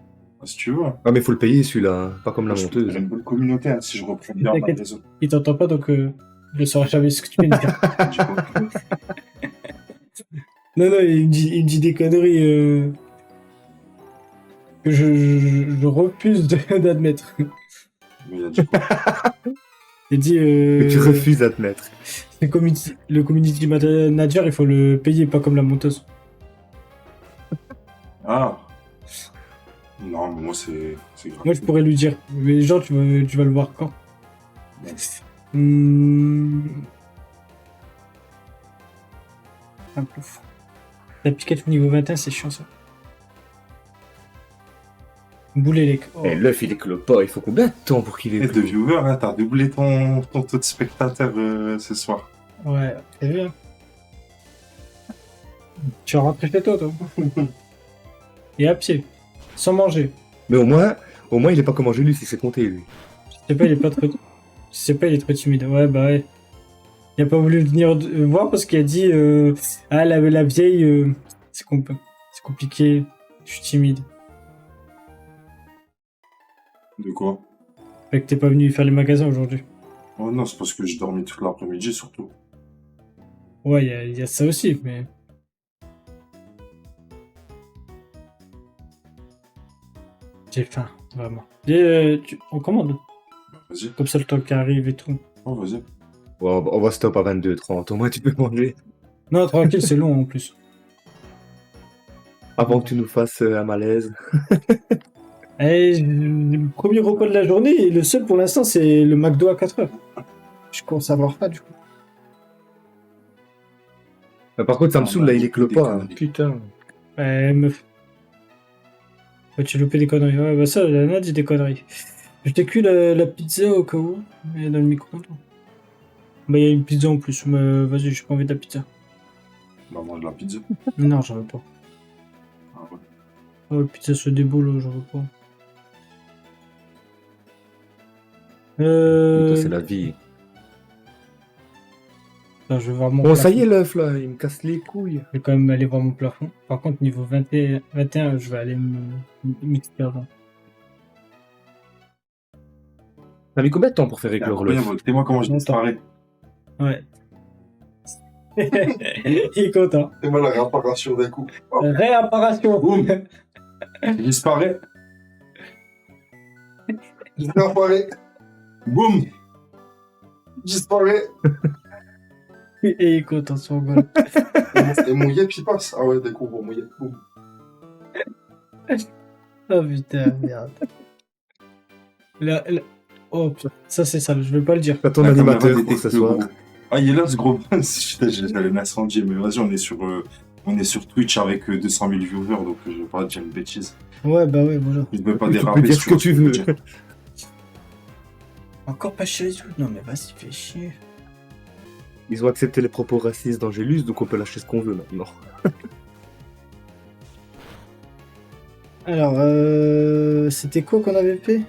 Si tu veux. Ah, mais faut le payer celui-là, hein. Pas comme la Je monteuse. J'ai une bonne communauté hein, si je reprends bien ma T'inquiète. réseau. Il t'entend pas, donc Je saurais jamais ce que tu veux dire. Je sais pas. Non, il me dit des conneries que je refuse d'admettre. Mais il a dit quoi? Il dit Que tu refuses d'admettre. le community manager, il faut le payer, pas comme la monteuse. Ah. Non, mais moi, c'est grave. Moi, je pourrais lui dire. Mais genre, tu vas le voir quand? Ouais. Un peu fou. La Pikachu niveau 21, c'est chiant ça. Boulélec. Oh. Et l'œuf, il éclot pas. Il faut combien de temps pour qu'il Et de éclose? viewers, hein, t'as doublé ton taux de spectateurs ce soir. Ouais, t'as vu, hein. Tu vas rentrer chez toi, toi. Et à pied. Sans manger. Mais au moins, il est pas comme Angélus, il s'est compté, lui. Je sais pas, il est pas trop... Je sais pas, il est trop timide. Ouais, bah ouais. Il a pas voulu venir voir parce qu'il a dit ah, la vieille, c'est compliqué. Je suis timide. De quoi? Fait que t'es pas venu faire les magasins aujourd'hui. Oh non, c'est parce que j'ai dormi toute l'après-midi, surtout. Ouais, il y a ça aussi, mais... J'ai faim, vraiment. Et, on commande. Vas-y. Comme ça, le temps qui arrive et tout. Oh, vas-y. Bon, on va stop à 22h30. Au moins, tu peux manger. Non, tranquille, c'est long en plus. Avant que tu nous fasses un malaise. Et le premier repas de la journée, et le seul pour l'instant, c'est le McDo à 4 heures. Je commence à avoir faim du coup. Par contre, ça me Non, saoule, bah, là, il éclot des pas. Hein. conneries. Putain. Ouais, meuf. Ouais, tu loupé des conneries. Ouais, bah ça, elle a dit des conneries. Je t'ai cuit la pizza au cas où. Elle est dans le micro-ondes. Bah, il y a une pizza en plus. Mais vas-y, j'ai pas envie de la pizza. Bah, mange de la pizza. Non, j'en veux pas. Ah ouais. Oh, pizza se déboule, j'en veux pas. Toi, c'est la vie. Là, je vais voir mon Bon, plafond. ça y est, l'œuf, là, il me casse les couilles. Je vais quand même aller voir mon plafond. Par contre, niveau 21, je vais aller m'explorer. T'as mis combien de temps pour faire C'est éclore l'œuf? incroyable. Dis-moi comment je Longtemps. disparais. Ouais. Il est content. Et moi, la réparation d'un coup. Oh. Réapparition. Boum. Je disparais. Je disparais. Boum. Je disparais. Et il est content, son gars. Et mon yep, il passe. Ah ouais, découvre mon yep. Boum. Oh putain, merde. Là. Oh putain, ça c'est sale, je vais pas le dire. T'as ton La animateur caméra pour détecte ce le soir. gros. Ah, il est là, ce gros. Putain, j'allais m'incendier, mais vas-y, on est sur Twitch avec 200 000 viewers, donc je vais pas dire une bêtise. Ouais, bah ouais, voilà. Je ne veux pas Tu déraper. peux dire ce que tu veux. Encore pas chez les autres. Non mais vas-y, fais chier. Ils ont accepté les propos racistes d'Angélus, donc on peut lâcher ce qu'on veut maintenant. Alors, c'était quoi qu'on avait fait?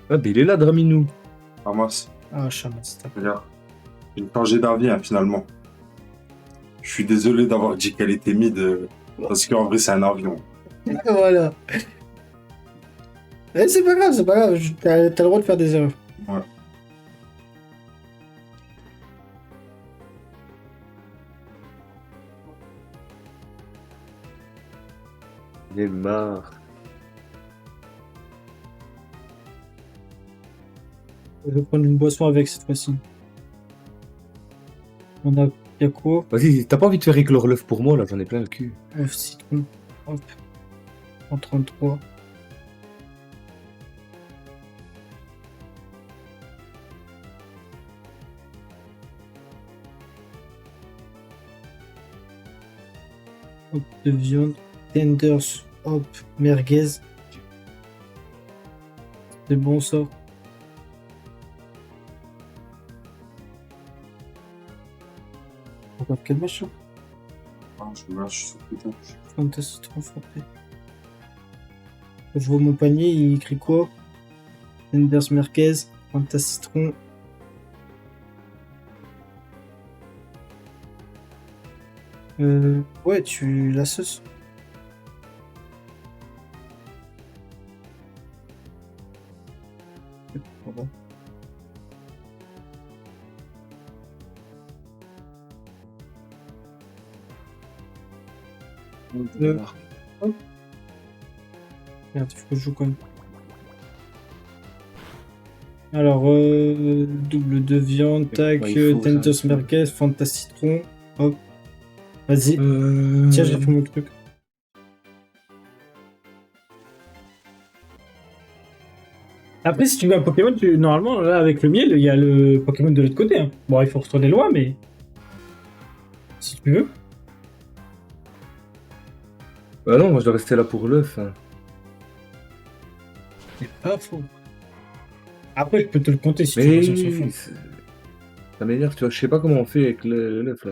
Ah, ben il est là, Draminou. Ramasse. Ah, chaman, c'était Regarde. J'ai changé d'avis, hein, finalement. Je suis désolé d'avoir dit qu'elle était mid, parce qu'en vrai, c'est un avion. Voilà. Eh, c'est pas grave, t'as le droit de faire des erreurs. Ouais. Il est marre. Je vais prendre une boisson avec cette fois-ci. On a y'a quoi? Vas-y, t'as pas envie de faire éclore l'œuf pour moi, là, j'en ai plein le cul. Œuf citron. Hop. En 33. Hop, de viande. Tenders. Hop. Merguez. C'est bon ça. Regarde quel machin. Ah, je suis sur Twitter. Fantastique trop frappé. Je vois mon panier, il écrit quoi? Tenders Merguez. Fanta citron. Ouais, tu la sauce. Pardon. Merde, il faut que je joue quand même. Alors, double de viande, tac, Ouais, il faut, ça, Tentos il faut. merguez, Fanta citron. Hop. Vas-y. Tiens, j'ai fait mon truc. Après, si tu veux un Pokémon, normalement, là, avec le miel, il y a le Pokémon de l'autre côté. Hein. Bon, il faut retourner loin, mais. Si tu veux. Bah non, moi je dois rester là pour l'œuf. Hein. C'est pas faux. Après, je peux te le compter si tu Mais veux, on s'en fout. ça m'énerve, tu vois, je sais pas comment on fait avec l'œuf. Là.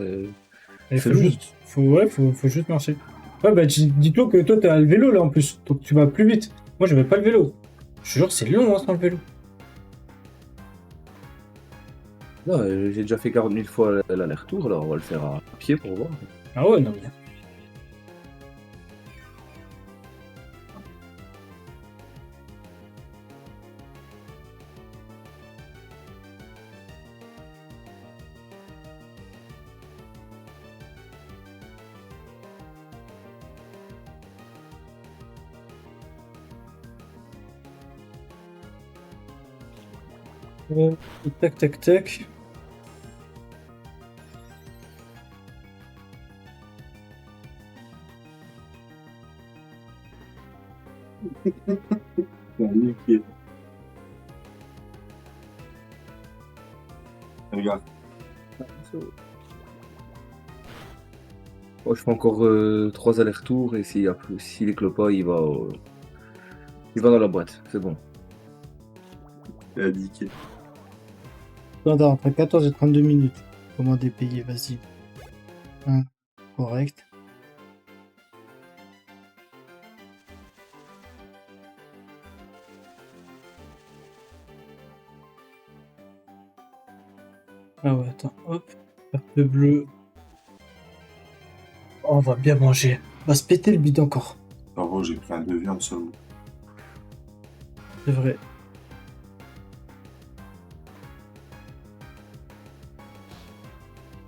Il C'est faut long. juste. Faut juste marcher. Ouais, bah, dis-toi que toi, t'as le vélo, là, en plus. Donc, tu vas plus vite. Moi, j'avais pas le vélo. Je te jure, c'est long, hein, sans le vélo. Non, j'ai déjà fait 40 000 fois l'aller-retour, alors on va le faire à pied pour voir. Ah ouais, non, mais. Tac, tac, tac. Regarde. Moi, je fais encore 3 allers-retours et s'il éclot pas, il va dans la boîte, c'est bon. Il a niqué. Attends, entre 14 et 32 minutes. Commander, payer, vas-y. Correct. Ah ouais, attends, hop. Carte bleue. Oh, on va bien manger. On va se péter le bide encore. Ça va, j'ai pris un de viande seulement. C'est vrai.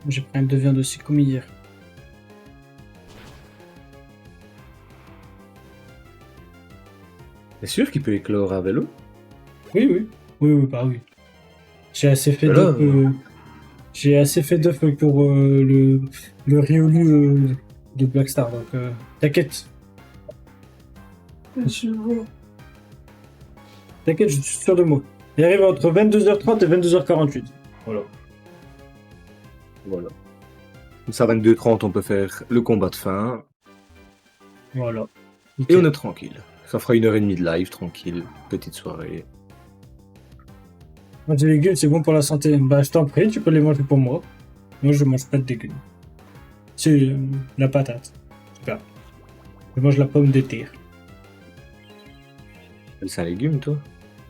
J'ai pris un de viande aussi comme hier. T'es sûr qu'il peut éclore à vélo? Oui, oui. Oui, bah oui. J'ai assez fait Voilà. d'œufs. J'ai assez fait d'œufs pour le Riolu de Blackstar, donc t'inquiète. T'inquiète, je suis sûr de moi. Il arrive entre 22h30 et 22h48. Voilà. Voilà. Comme ça, 22h30, on peut faire le combat de fin. Voilà. Et on est tranquille. Ça fera 1h30 de live, tranquille. Petite soirée. Moi, des légumes, c'est bon pour la santé. Bah, je t'en prie, tu peux les manger pour moi. Moi, je mange pas de légumes. C'est la patate. Super. Je mange la pomme de terre. C'est un légume, toi?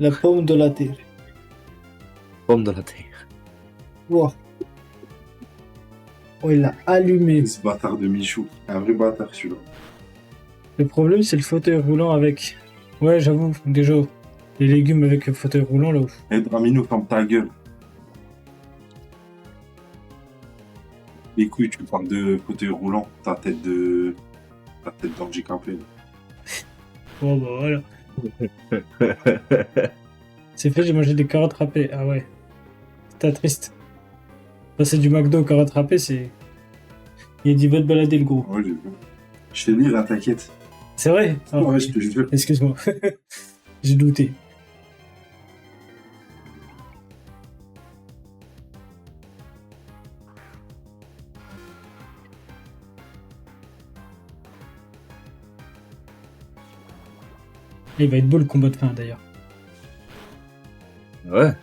La pomme de la terre. Pomme de la terre. Wow. Oh, il a allumé. Ce bâtard de Michou. Un vrai bâtard, celui-là. Le problème, c'est le fauteuil roulant avec. Ouais, j'avoue, déjà, les légumes avec le fauteuil roulant, là. Eh, Dramino, ferme ta gueule. Les couilles, tu parles de fauteuil roulant. Ta tête d'handicapé. Bon, bah voilà. C'est fait, j'ai mangé des carottes râpées. Ah ouais. C'était triste. Ça, c'est du McDo carottes râpées, c'est. Il a dit va te balader le gros. Ouais, j'ai vu. Je t'ai dit, là, t'inquiète. C'est vrai? Ah, Ouais, je te jure. excuse-moi. J'ai douté. Il va être beau le combat de fin d'ailleurs. Ouais.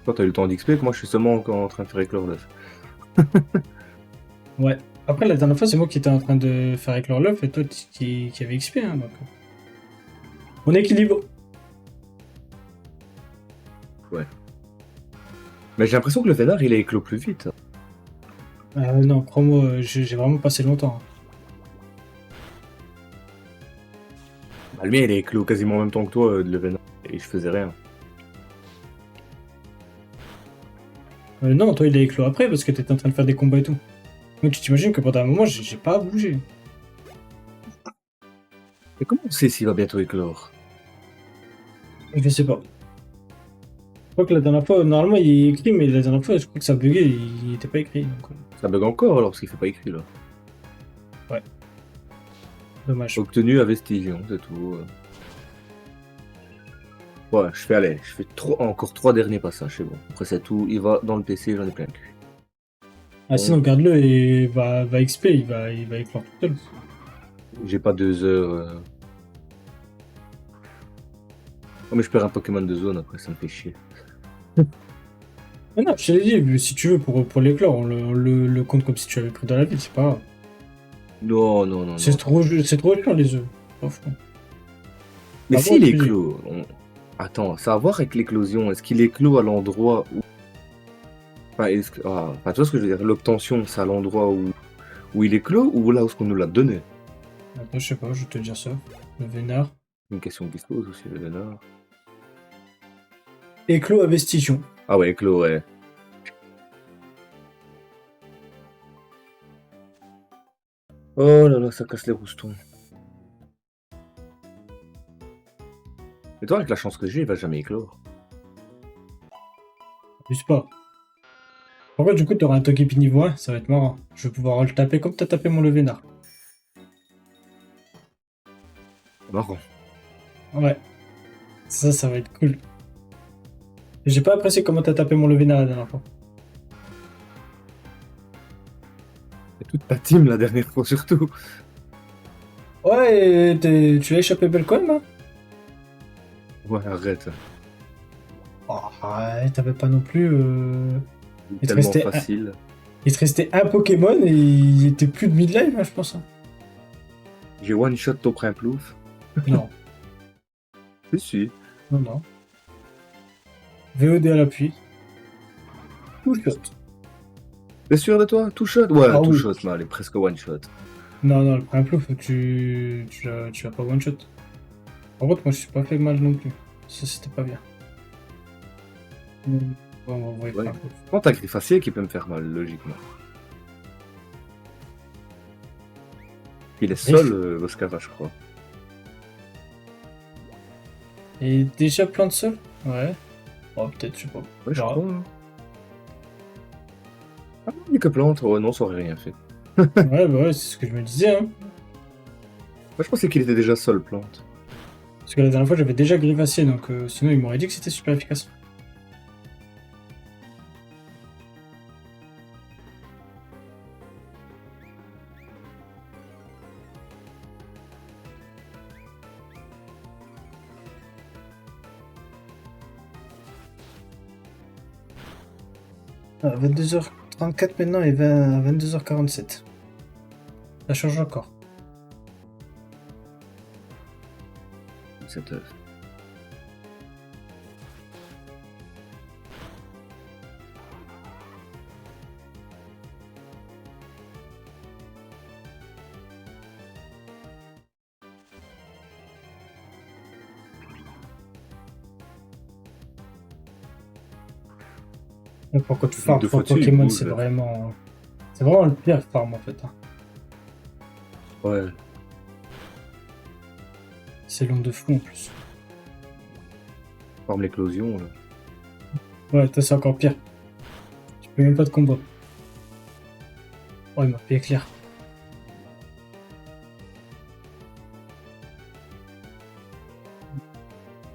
Toi, t'as eu le temps d'expliquer que moi, je suis seulement encore en train de faire éclore l'œuf. Ouais. Après, la dernière fois, c'est moi qui étais en train de faire éclore l'œuf et toi qui avait XP. Hein, donc. On équilibre. Ouais. Mais j'ai l'impression que le vénard, il est éclos plus vite. Non, crois-moi, j'ai vraiment passé longtemps. Bah, le mien, il est éclos quasiment en même temps que toi, le vénard. Et je faisais rien. Non, toi, il est éclos après parce que t'étais en train de faire des combats et tout. Donc, tu t'imagines que pendant un moment, j'ai pas bougé. Mais comment on sait s'il va bientôt éclore? Je sais pas. Je crois que la dernière fois, normalement il est écrit, mais la dernière fois je crois que ça buguait, il était pas écrit. Donc, Ça bug encore alors parce qu'il fait pas écrit là. dommage. Obtenu à Vestigion, c'est tout. Ouais, je fais encore 3 derniers passages, c'est bon. Après c'est tout, il va dans le PC, j'en ai plein le cul. Ah sinon garde-le et va XP, il va éclore tout seul. J'ai pas 2 heures. Oh mais je perds un Pokémon de zone après, ça me fait chier. Mais non, je te l'ai dit, si tu veux pour l'éclore, on le compte comme si tu avais pris dans la ville, c'est pas grave. Non, non, non, C'est non. trop chiant les œufs. Franchement. Mais Ah s'il bon, éclot, attends, ça a à voir avec l'éclosion. Est-ce qu'il éclot à l'endroit où... Enfin, enfin, tu vois ce que je veux dire? L'obtention, c'est à l'endroit où il éclot ou là où ce qu'on nous l'a donné? Attends, je sais pas, je vais te dire ça. Le vénard. Une question qui se pose aussi, le vénard. Éclos à Vestigion. Ah ouais, éclos, ouais. Oh là là, ça casse les roustons. Mais toi, avec la chance que j'ai, il va jamais éclore. Abuse pas. Pourquoi du coup t'auras un Togepi niveau 1? Ça va être marrant. Je vais pouvoir le taper comme t'as tapé mon le vénard. Marrant. Ouais. Ça va être cool. J'ai pas apprécié comment t'as tapé mon le vénard la dernière fois. Et toute ta team la dernière fois surtout. Ouais, et tu l'as échappé belle quand même, hein? Ouais, arrête. Oh, ouais, t'avais pas non plus. Il te Tellement restait facile. Il te restait un Pokémon et il était plus de mid-life, hein, je pense. Hein. J'ai one-shot ton Primplouf. Non, Si, si. non. VOD à l'appui. Tout shot. T'es sûr de toi? Two shot? Ouais, Ah two oui. shot, mais elle est presque one shot. Non, le Primplouf, tu l'as pas one shot. Par contre, moi je suis pas fait mal non plus. Ça c'était pas bien. Bon, on va envoyer Ouais. Primplouf. Quand t'as Griffacier qui peut me faire mal, logiquement. Il est seul, Oscara, je crois. Et déjà plein de sol? Ouais. Oh, peut-être, je sais pas. Ouais, je Verra. crois. Hein. Ah, il y a que plante. Ouais, non, ça aurait rien fait. Ouais, bah ouais, c'est ce que je me disais. Hein. Moi, je pensais qu'il était déjà seul, plante. Parce que la dernière fois j'avais déjà Griffacier, donc sinon il m'aurait dit que c'était super efficace. Ah, 22h34 maintenant et 22h47. Ça change encore. Cette œuvre. Et pourquoi tu farmes Deux pour fois dessus, Pokémon, il c'est bouge. vraiment... C'est vraiment le pire farm en fait. Hein. Ouais. C'est long de fou en plus. Forme l'éclosion, là. Ouais, toi c'est encore pire. Tu peux même pas de combat. Oh, il m'a fait éclair.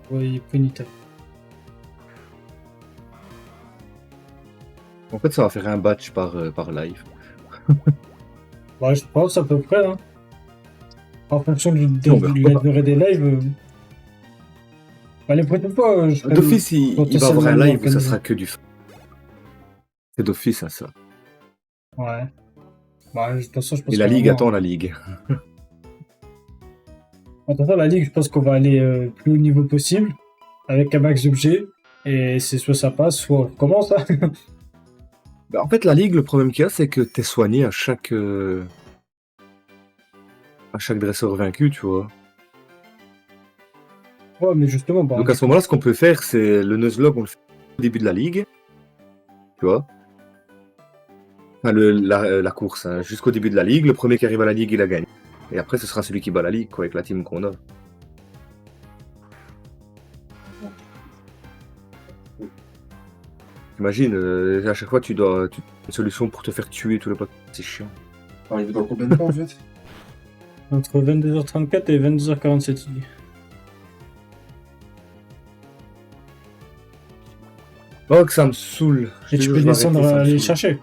Ouais, il est punitif. En fait, ça va faire un batch par live. Ouais, je pense à peu près. Hein. En fonction de Non, mais la durée des lives. Bah, les prochaines fois, je ferai D'office, il va avoir un potentiellement live où ça organiser. sera que du fun. C'est d'office, hein, ça. Ouais. Bah, de toute façon, je pense Et la qu'il y a ligue vraiment- attend la ligue. En tout cas, la ligue, je pense qu'on va aller plus haut niveau possible, avec un max d'objets, et c'est soit ça passe, soit on recommence. Hein. Bah, en fait, la ligue, le problème qu'il y a, c'est que t'es soigné à chaque dresseur vaincu, tu vois. Ouais, mais justement, bah, Donc à ce moment-là, ce qu'on peut faire, c'est le Nuzlocke, on le fait au début de la ligue, tu vois. Enfin, la course, hein, jusqu'au début de la ligue. Le premier qui arrive à la ligue, il a gagné. Et après, ce sera celui qui bat la ligue, quoi, avec la team qu'on a. Imagine, à chaque fois, tu une solution pour te faire tuer tous les potes. C'est chiant. Arrivé dans combien de temps en fait? Entre 22h34 et 22h47, il dit. Oh, que ça me saoule. Et tu peux descendre aller les chercher.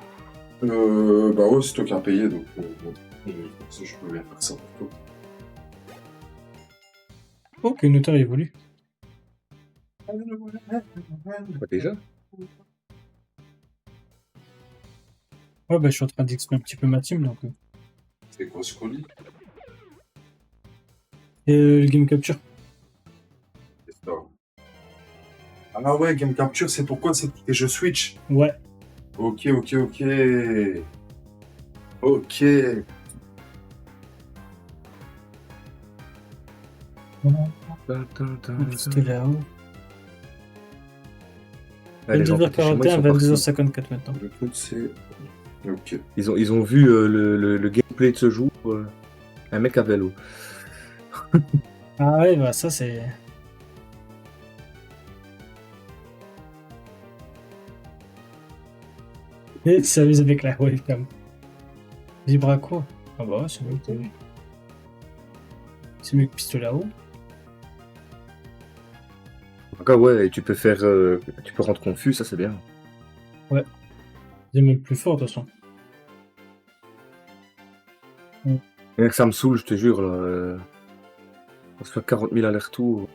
Bah ouais, c'est toi qui as payé, donc je peux bien faire ça pour toi. Ok, une hauteur évolue. Déjà? Ouais, bah je suis en train d'explorer un petit peu ma team, donc... C'est quoi ce colis? Et le game capture. C'est ça. Ah ouais, Game Capture, c'est pourquoi c'est des jeux Switch. Ouais. Ok. Ok. C'était là-haut. Ouais, les gens, chez moi, ils 22h41, sont partis. 22h54 maintenant. Le truc, c'est... Ok. Ils ont vu le gameplay de ce jour. Un mec à vélo. Ah ouais, bah ça c'est... Et tu s'amuses avec la webcam. Libre à quoi? Ah bah ouais, c'est mieux que... C'est mieux que pistolet à eau. En tout cas, ouais, et tu peux faire... tu peux rendre confus, ça c'est bien. C'est même plus fort de toute façon. Et que ça me saoule, je te jure, là. On se fait 40 000 allers-retours.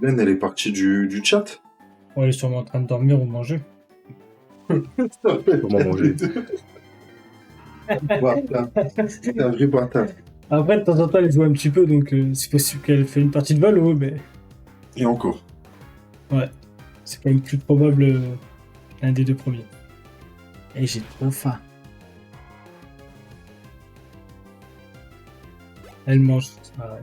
Ben, elle est partie du chat. Ouais, elle est sûrement en train de dormir ou manger. Comment manger? Bâtard. C'est un vrai bâtard. Après, de temps en temps, elle joue un petit peu, donc c'est possible qu'elle fait une partie de Valo, mais Et encore. c'est quand même plus probable l'un des deux premiers. Et j'ai trop faim. Elle mange. Ah ouais.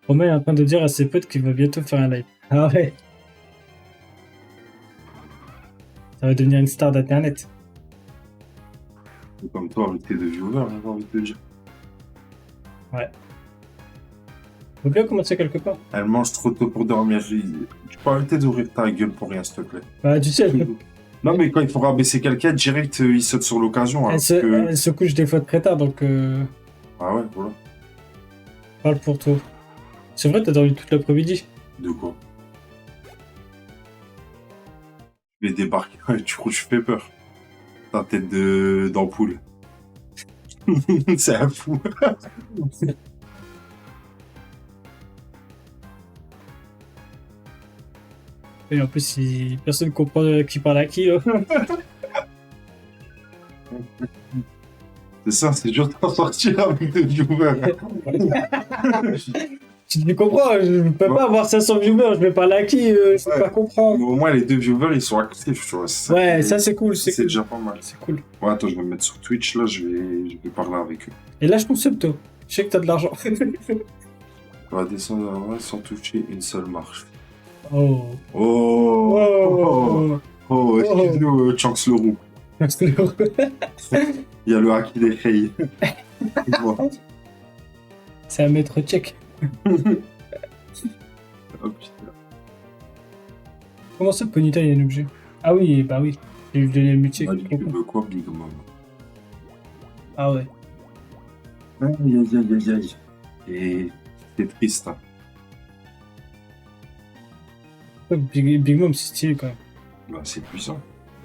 Romain est en train de dire à ses potes qu'il va bientôt faire un live. Ah ouais. Ça va devenir une star d'internet. C'est comme toi avec tes deux viewers, hein, j'ai envie de te dire. Faut bien commencer quelque part. Elle mange trop tôt pour dormir. Tu peux arrêter d'ouvrir ta gueule pour rien, s'il te plaît. Bah, tu sais, elle, Non, mais quand il faut rabaisser quelqu'un, direct, il saute sur l'occasion. elle se couche des fois très tard, donc Ah ouais, voilà. parle pour toi. C'est vrai, t'as dormi toute l'après-midi. De quoi? Je vais débarquer. Tu crois que je fais peur? Ta tête d'ampoule. C'est un fou. Et en plus, si personne comprend qui parle à qui, là. C'est ça, c'est dur d'en sortir avec deux viewers. Tu comprends, je peux pas avoir 500 viewers, je vais parler à qui, je peux Ouais. pas comprendre. Mais au moins, les deux viewers, ils sont actifs, tu vois. Ouais, ça c'est cool, c'est C'est cool. déjà pas mal. C'est cool. Ouais, attends, je vais me mettre sur Twitch, là, je vais parler avec eux. Et lâche ton sub, toi. Je sais que t'as de l'argent. On va descendre en vrai sans toucher une seule marche. Oh. Oh, Oh. excuse-nous, Chanks le roux. Il y a le haki des Hey. C'est un maître tchèque. Oh putain. Comment ça, Ponyta, il y a un objet? Ah oui, bah oui. J'ai lui donné le métier. Ah, tu veux quoi, Big Mom? Ah ouais. Aïe. Et c'est triste, hein. Ouais, Big Mom, c'est stylé quand même. Bah, c'est puissant.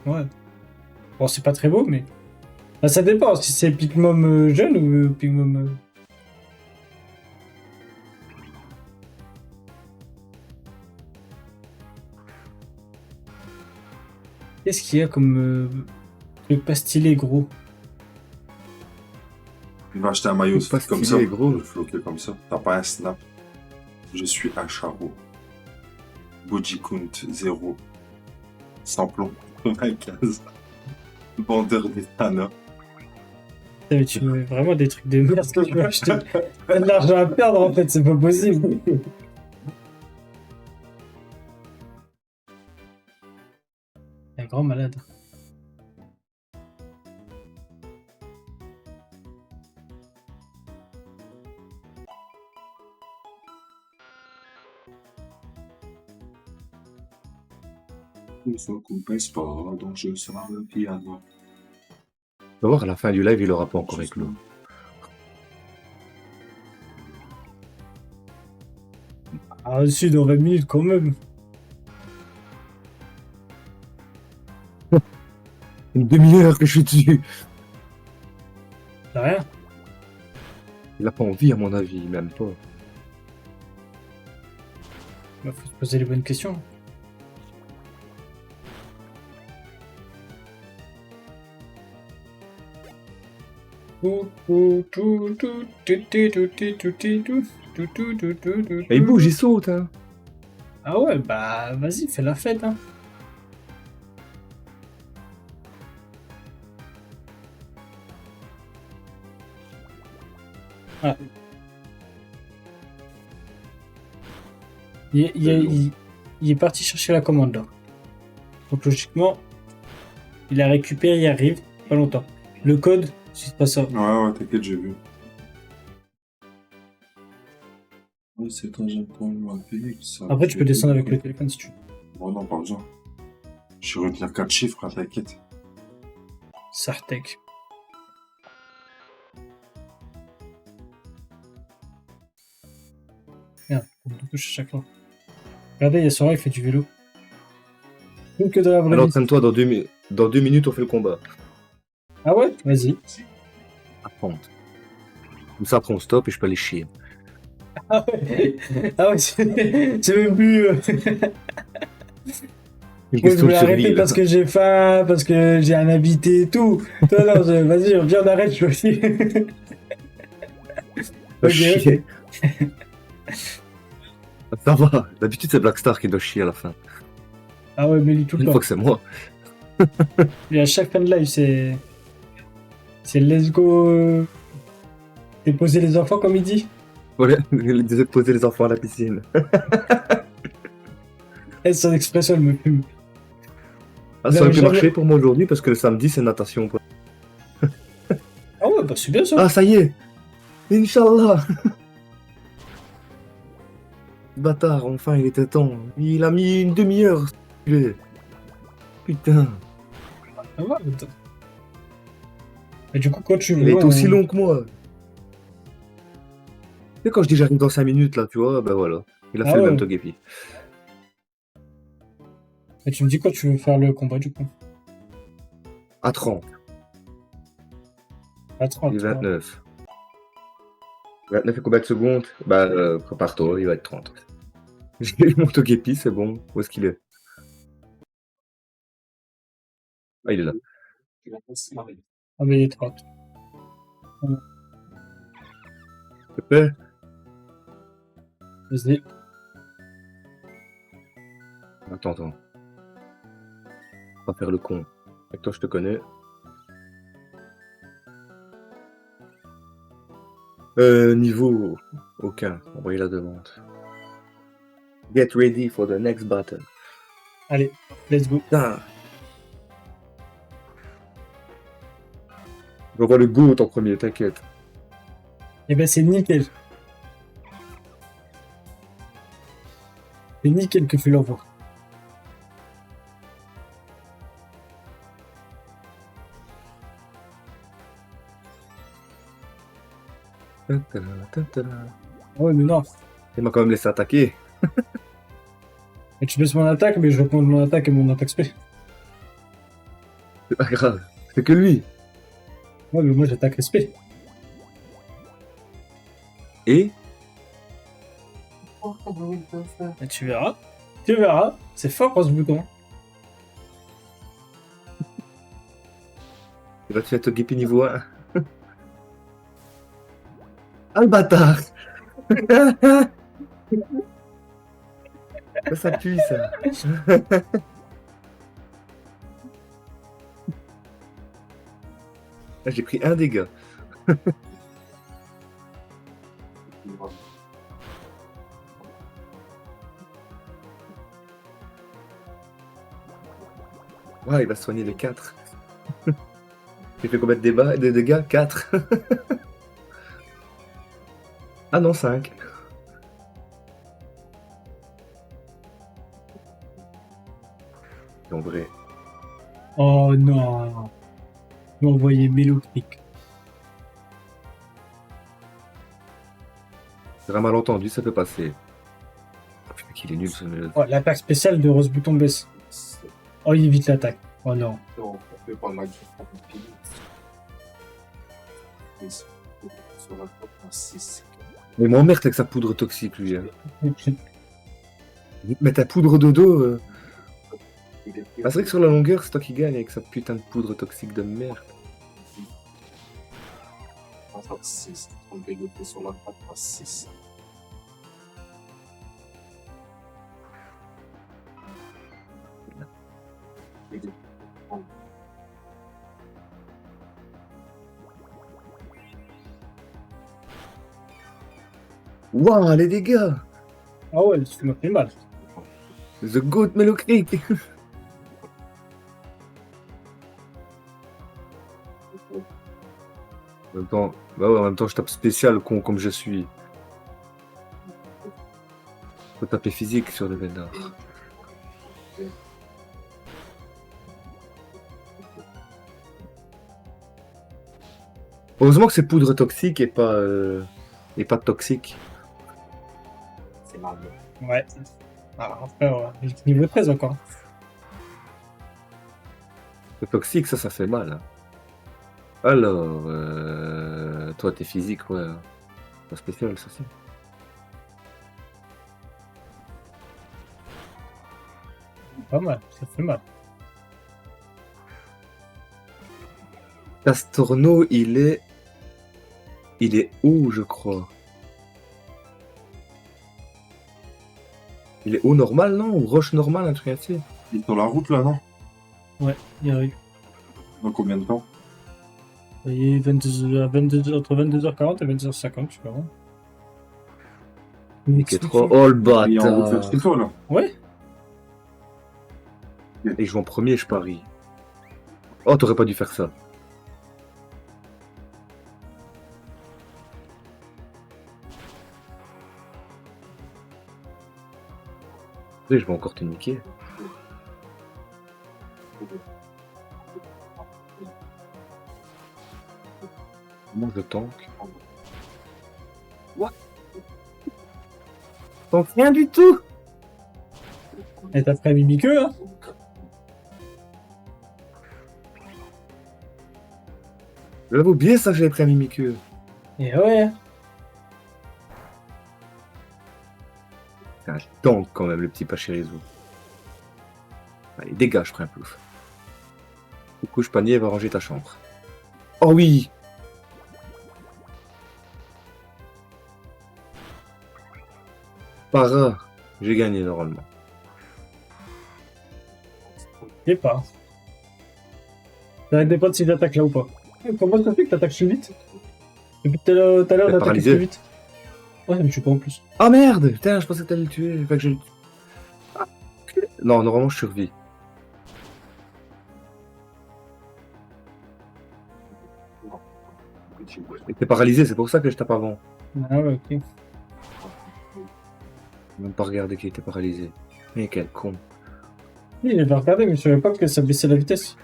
Ouais. Bon, c'est pas très beau, mais. Bah, ça dépend si c'est Big Mom jeune ou Big Mom. Qu'est-ce qu'il y a comme truc pas stylé, gros? Il va acheter un maillot Pas comme stylé, ça, gros. floqué comme ça. T'as pas un snap. Je suis un charreau. Body count 0. Samplon 95. Vendeur des Tana. Putain, mais tu veux vraiment des trucs de merde que tu veux acheter. T'as de l'argent à perdre en fait, c'est pas possible. Un grand malade. Une fois qu'on pèse pas, donc je serai le piano. On va voir, à la fin du live, il aura pas encore éclos. Ah, si, dans 20 minutes quand même. Une demi-heure que je suis dessus. T'as rien. Il a pas envie, à mon avis, même pas. Bah, faut se poser les bonnes questions. Et il bouge, il saute, hein. Ah ouais, bah vas-y, fais la fête, hein. Ah. Il est parti chercher la commande là. Donc logiquement, il a récupéré, il arrive, pas longtemps. Le code, c'est pas ça. Ouais, t'inquiète, j'ai vu. Oui, c'est quand j'ai pour m'appeler que ça. Après, tu peux descendre avec le téléphone si tu veux. Bon, non, pas besoin. Je vais retenir 4 chiffres, hein, t'inquiète. Sartec. Merde, on touche à chaque fois. Regardez, il y a Sora, il fait du vélo. Plus que de la vraie Alors, vie. entraîne-toi, dans 2 minutes, on fait le combat. Ah ouais? Vas-y. Apprendre. Comme ça, après, on stop et je peux aller chier. Ah ouais, ah ouais, c'est même plus. Une Moi, je question de voulais survie, arrêter là. parce que j'ai faim, parce que j'ai un invité et tout. Toi, non, vas-y, viens, on arrête, je aussi. Va Ok, chier. ok. Ça va. D'habitude, c'est Blackstar qui doit chier à la fin. Ah ouais, mais lui, tout le Une temps. fois que c'est moi. Et à chaque fin de live, c'est. C'est let's go. Déposer les enfants, comme il dit. Voilà, il disait de poser les enfants à la piscine. Et son expression, elle me fume. Ah, Vous ça aurait avez pu jamais- marcher pour moi aujourd'hui parce que le samedi, c'est natation. Quoi. Ah ouais, bah c'est bien ça. Ah, ça y est. Inch'Allah. Bâtard, enfin, il était temps. Il a mis une demi-heure. Putain. Ah ouais, attends. Et du coup, quand tu Il veux. a été aussi long que moi. Et quand je dis j'arrive dans 5 minutes, là, tu vois, ben voilà. Il a Ah fait le ouais. même Togepi. Et tu me dis quand tu veux faire le combat, du coup. À 30. À 30. Il est 29. 29 et combien de secondes? Bah, prépare-toi, il va être 30. J'ai eu mon Togepi, c'est bon. Où est-ce qu'il est? Ah, il est là. Ah, mais il est 30. S'il te plaît. Vas-y. Attends. On va faire le con. Avec toi, je te connais. Niveau aucun. Envoyez la demande. Get ready for the next battle. Allez, let's go. Putain. J'envoie le GOAT en premier, t'inquiète. Eh ben, c'est nickel. C'est nickel que tu l'envoies. Ouais, mais non. Il m'a quand même laissé attaquer. Et tu baisses mon attaque, mais je réponds de mon attaque et mon attaque spé. C'est pas grave. C'est que lui. Ouais, mais moi j'attaque respect. Et Et tu verras. Tu verras. C'est fort pour ce bouton. il va te faire Togepi niveau 1. Ah le bâtard. Ça pue ça. Là, j'ai pris un dégât. Ouais, il va soigner les 4. J'ai fait combien de dégâts 4. Ah non, 5. en vrai. Oh non. Je vais envoyer Mélocric. C'est un malentendu, ça peut passer. Oh, putain, qu'il est nul ce Mélodie. Oh, l'attaque spéciale de Rose Bouton baisse. Oh, il évite l'attaque. Oh non. On fait pas mal de pile. Sur la porte, en 6. Mais il m'emmerde avec sa poudre toxique, lui. Hein. Mais ta poudre de dos. Ah, c'est vrai que sur la longueur, c'est toi qui gagne avec sa putain de poudre toxique de merde. 6. On peut le sur la porte, en 6. Waouh, les dégâts! Ah ouais, tu m'as fait mal. The Goat Mélocric! En même temps, bah ouais, en même temps, je tape spécial con comme je suis. Faut taper physique sur le Vénard. Heureusement que c'est poudre toxique et pas toxique. C'est mal. Ouais. Ah, frère, niveau 13 encore. Le toxique, ça fait mal. Hein. Alors, toi, t'es physique, ouais. Pas spécial, ça c'est. Pas mal, ça fait mal. Castorno, il est haut, je crois. Il est haut normal, non? Ou roche normale, un truc ainsi? Il est sur la route là, non? Ouais, il arrive. Dans combien de temps? Il est 22, entre 22h40 et 22h50, je sais pas. Ok, 3. Oh le Il est en route vers bâtard! chez toi là. Ouais. Et je vais en premier, je parie. Oh, t'aurais pas dû faire ça. Oui, je vais encore te niquer. Comment je tank? What? Tank rien du tout! Et t'as pris Mimiqueux, hein? J'avais oublié ça que j'avais pris un Mimiqueux. Et ouais. C'est un tank quand même, le petit Pachirisu. Allez, dégage, prends un plouf. Couche panier, va ranger ta chambre. Oh oui! Para, j'ai gagné normalement. Je sais pas. Ça dépend si t'attaques là ou pas. Comment ça fait que t'attaques si vite? Depuis tout à l'heure, t'attaques paralysé. plus vite. Ouais, mais je suis pas en plus. Oh merde! Putain, je pensais que t'allais le tuer. Fait que je... Ah, non, normalement je survis. Et t'es paralysé, c'est pour ça que je tape avant. Ah ouais, ok. Même pas regarder qu'il était paralysé. Mais quel con. Oui, j'avais regardé, mais je savais pas que ça baissait la vitesse.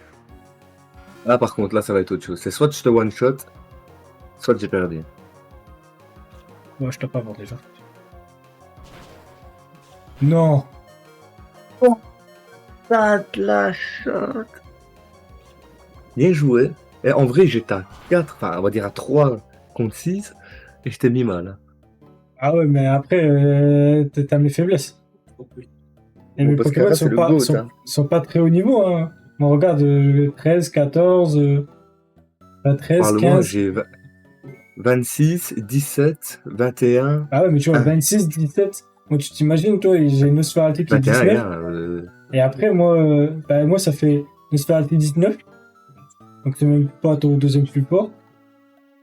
Là par contre, là ça va être autre chose. C'est soit je te one shot, soit j'ai perdu. Ouais, je tape avant déjà. Non! Ça te la shot. Bien joué. Et en vrai, j'étais à 4, enfin on va dire à 3 contre 6, et je t'ai mis mal. Hein. Ah ouais, mais après, t'as mes faiblesses. Et Bon, mes parce Pokémon qu'Ara, c'est le GOAT, hein. sont pas très haut niveau. Hein. On regarde 13, 14, 13, Parle-moi, 15. j'ai 26, 17, 21. Ah ouais, mais tu vois, Ah. 26, 17. Moi, tu t'imagines, toi, j'ai Nosferatu qui est 21, 19. regarde, Et après, moi, ça fait Nosferatu 19. Donc, c'est même pas ton deuxième plus fort.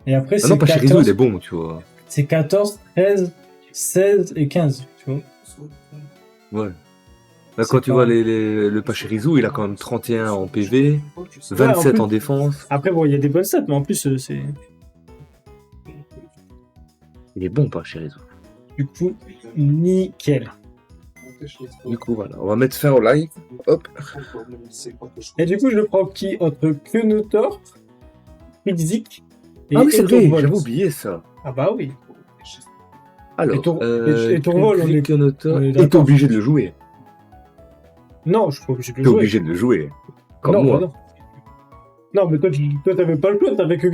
Et après, Ah c'est non, Pachirisu, 14. il est bon, tu vois. C'est 14, 13, 16 et 15, tu vois. Ouais. Là, C'est quand tu pas- vois le Pachirisu, il a quand même 31 en PV, 27 plus- en défense. Après, bon, il y a des bonnes stats, mais en plus, c'est. Il est bon, Pachirisu. Du coup, nickel. Du coup, voilà, on va mettre fin au live. Hop. Et du coup, je prends qui entre Kenotor, Pixik et Ah oui, c'est vrai, Etorvolt. j'avais oublié ça. Ah bah oui. Alors, Et Tourvol, on est Et t'es obligé de le jouer. Non, je suis pas obligé de le T'es jouer. obligé de le jouer. Comme non, moi. bah non. Non, mais toi, t'avais pas le choix, t'avais que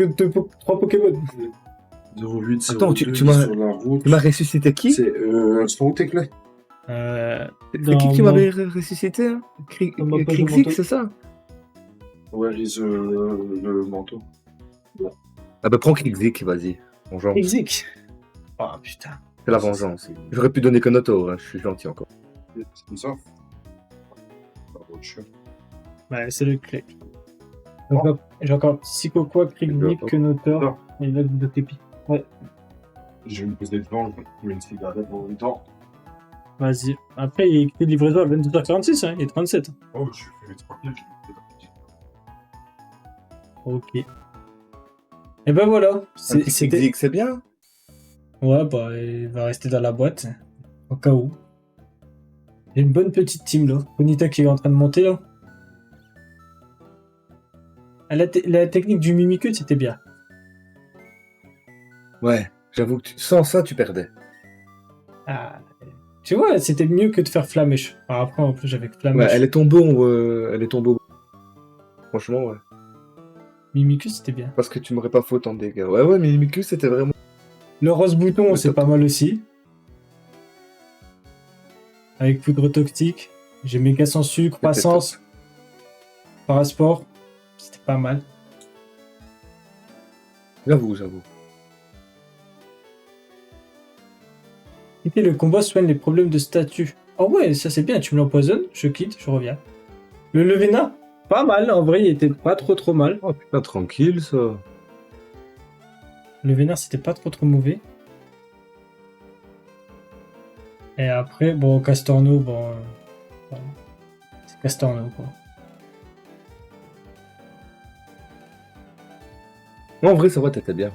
3 Pokémon. 08, Attends, 02, tu m'as- sur la route. Tu m'as ressuscité qui? C'est, elles sont où tes clés? C'est qui m'avait ressuscité hein? Dans ma page de Krixix, manteau. c'est ça? Where is le manteau? Ah bah prends Krixix, vas-y. Vengeance. Pixik. Oh putain. C'est la vengeance. J'aurais pu donner Konotor, hein. Je suis gentil encore. C'est comme ça. La voiture. Ouais, c'est le clé. Donc là, j'ai encore Psychoquac, Krignik, Kenotor Non. et là, de Tépi. Ouais, Je vais me poser devant, je mets une cigarette en même temps. vas-y. Après, il y a écrit livraison à 22h46, hein, il est 37. Oh, je suis fait tranquille, je vais Ok. Et ben voilà. C'était. Krixix, c'est bien. Ouais, bah, il va rester dans la boîte. Au cas où. J'ai une bonne petite team là. Bonita qui est en train de monter là. Ah, la technique du Mimikyu, c'était bien. Ouais, j'avoue que sans ça, tu perdais. Ah, tu vois, c'était mieux que de faire Flamèche. Alors après, en plus, j'avais que Ouais, Flamèche. elle est tombée. Franchement, ouais. Mimikyu, c'était bien. Parce que tu m'aurais pas fait autant de dégâts. Ouais, mais Mimikyu, c'était vraiment. Le rose bouton, Le c'est top. pas mal aussi. Avec poudre toxique. J'ai méga sans sucre, C'était croissance, parasport. C'était pas mal. J'avoue. Quitter le combat soigne les problèmes de statut. Oh ouais, ça c'est bien, tu me l'empoisonnes, je quitte, je reviens. Le Levena, pas mal, en vrai, il était pas trop mal. Oh putain, tranquille, ça. Le Vénard, c'était pas trop mauvais. Et après, bon, Castorno, bon. Voilà. C'est Castorno, quoi. Non, en vrai, ça va, t'étais bien.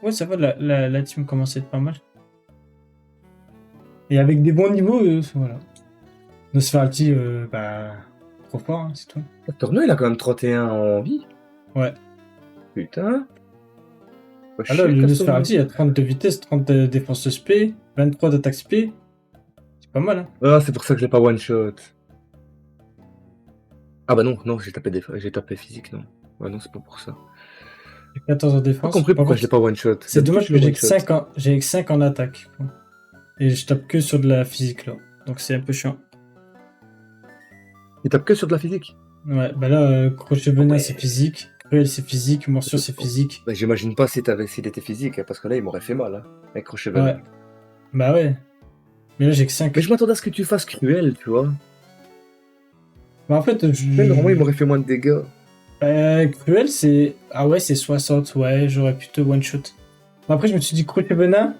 Ouais, ça va, la team commence à être pas mal. Et avec des bons niveaux, voilà. Nosferatu, bah. Trop fort, hein, c'est tout. Torno, il a quand même 31 en vie. Ouais. Putain. Faut Ah là, chier, le Castorno. Nosferatu, il y a 30 de vitesse, 30 de défense SP, 23 d'attaque SP. C'est pas mal, hein. Ah, c'est pour ça que je l'ai pas one shot. Ah bah non, j'ai tapé physique, non. Ouais, non, c'est pas pour ça. 14 en J'ai pas défense. compris Par pourquoi contre, je l'ai pas one shot. c'est dommage que j'ai que 5 5 en, j'ai que 5 en attaque. quoi. Et je tape que sur de la physique là. Donc c'est un peu chiant. Il tape que sur de la physique. Ouais, bah là, crochet venin Ouais. c'est physique, cruel c'est physique, morsure c'est physique. Bah, j'imagine pas s'il était physique, hein, parce que là, il m'aurait fait mal, hein, avec crochet Ouais. venin. Bah ouais. Mais là j'ai que 5. Mais je m'attendais à ce que tu fasses cruel, tu vois. Bah en fait, Mais normalement, il m'aurait fait moins de dégâts. cruel c'est. Ah ouais, c'est 60, ouais, j'aurais pu te one shot. Bon, après, je me suis dit crochet venin,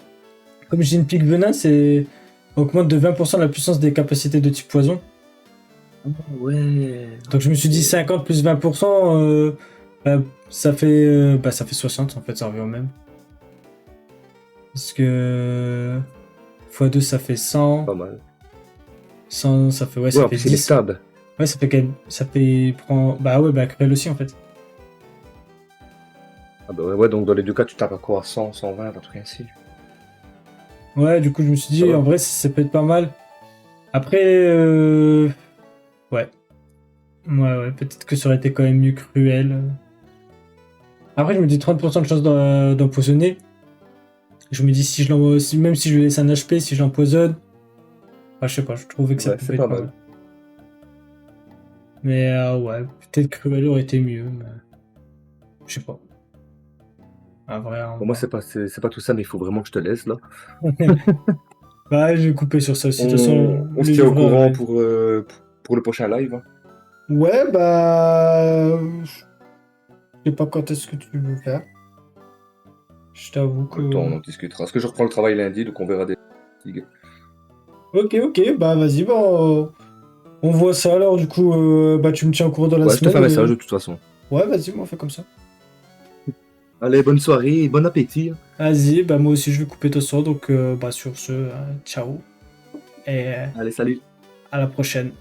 comme j'ai une pique venin, c'est. Augmente de 20% la puissance des capacités de type poison. Ouais. Donc je me suis dit 50 plus 20%, ça fait 60 en fait, ça revient au même. Parce que x2 ça fait 100, Pas mal. 100 ça fait Ouais, ça en fait plus, il est 10. stable. Ouais, ça fait bah ouais, bah cruel aussi en fait. Ah bah ouais, donc dans les deux cas, tu tapes à quoi? 100, 120, un truc ainsi. Ouais, du coup je me suis dit Ça va. en vrai ça peut être pas mal. Après ouais. Ouais, peut-être que ça aurait été quand même mieux cruel. Après je me dis 30% de chance d'empoisonner. Je me dis même si je lui laisse un HP, si je l'empoisonne, je sais pas, je trouvais que ça Ouais, pouvait c'est être pas pas mal. mal. Mais ouais, peut-être que Cruel aurait été mieux, mais je sais pas. En vrai, Pour moi, c'est pas tout ça, mais il faut vraiment que je te laisse, là. Bah, je vais couper sur ça aussi. De toute façon, On se le tient au livreur, courant ouais. pour le prochain live. Hein. Ouais, bah. Je sais pas quand est-ce que tu veux faire. Je t'avoue que. Le temps, on en discutera. Parce que je reprends le travail lundi, donc on verra des fatigues. Ok, bah vas-y, bah. On voit ça alors, du coup, bah tu me tiens au courant dans la Ouais, je te semaine. fais un message de toute façon. Ouais, vas-y, moi on fait comme ça. Allez, bonne soirée et bon appétit. Vas-y, bah moi aussi je vais couper ton son, donc bah sur ce, ciao. Et Allez, salut. à la prochaine.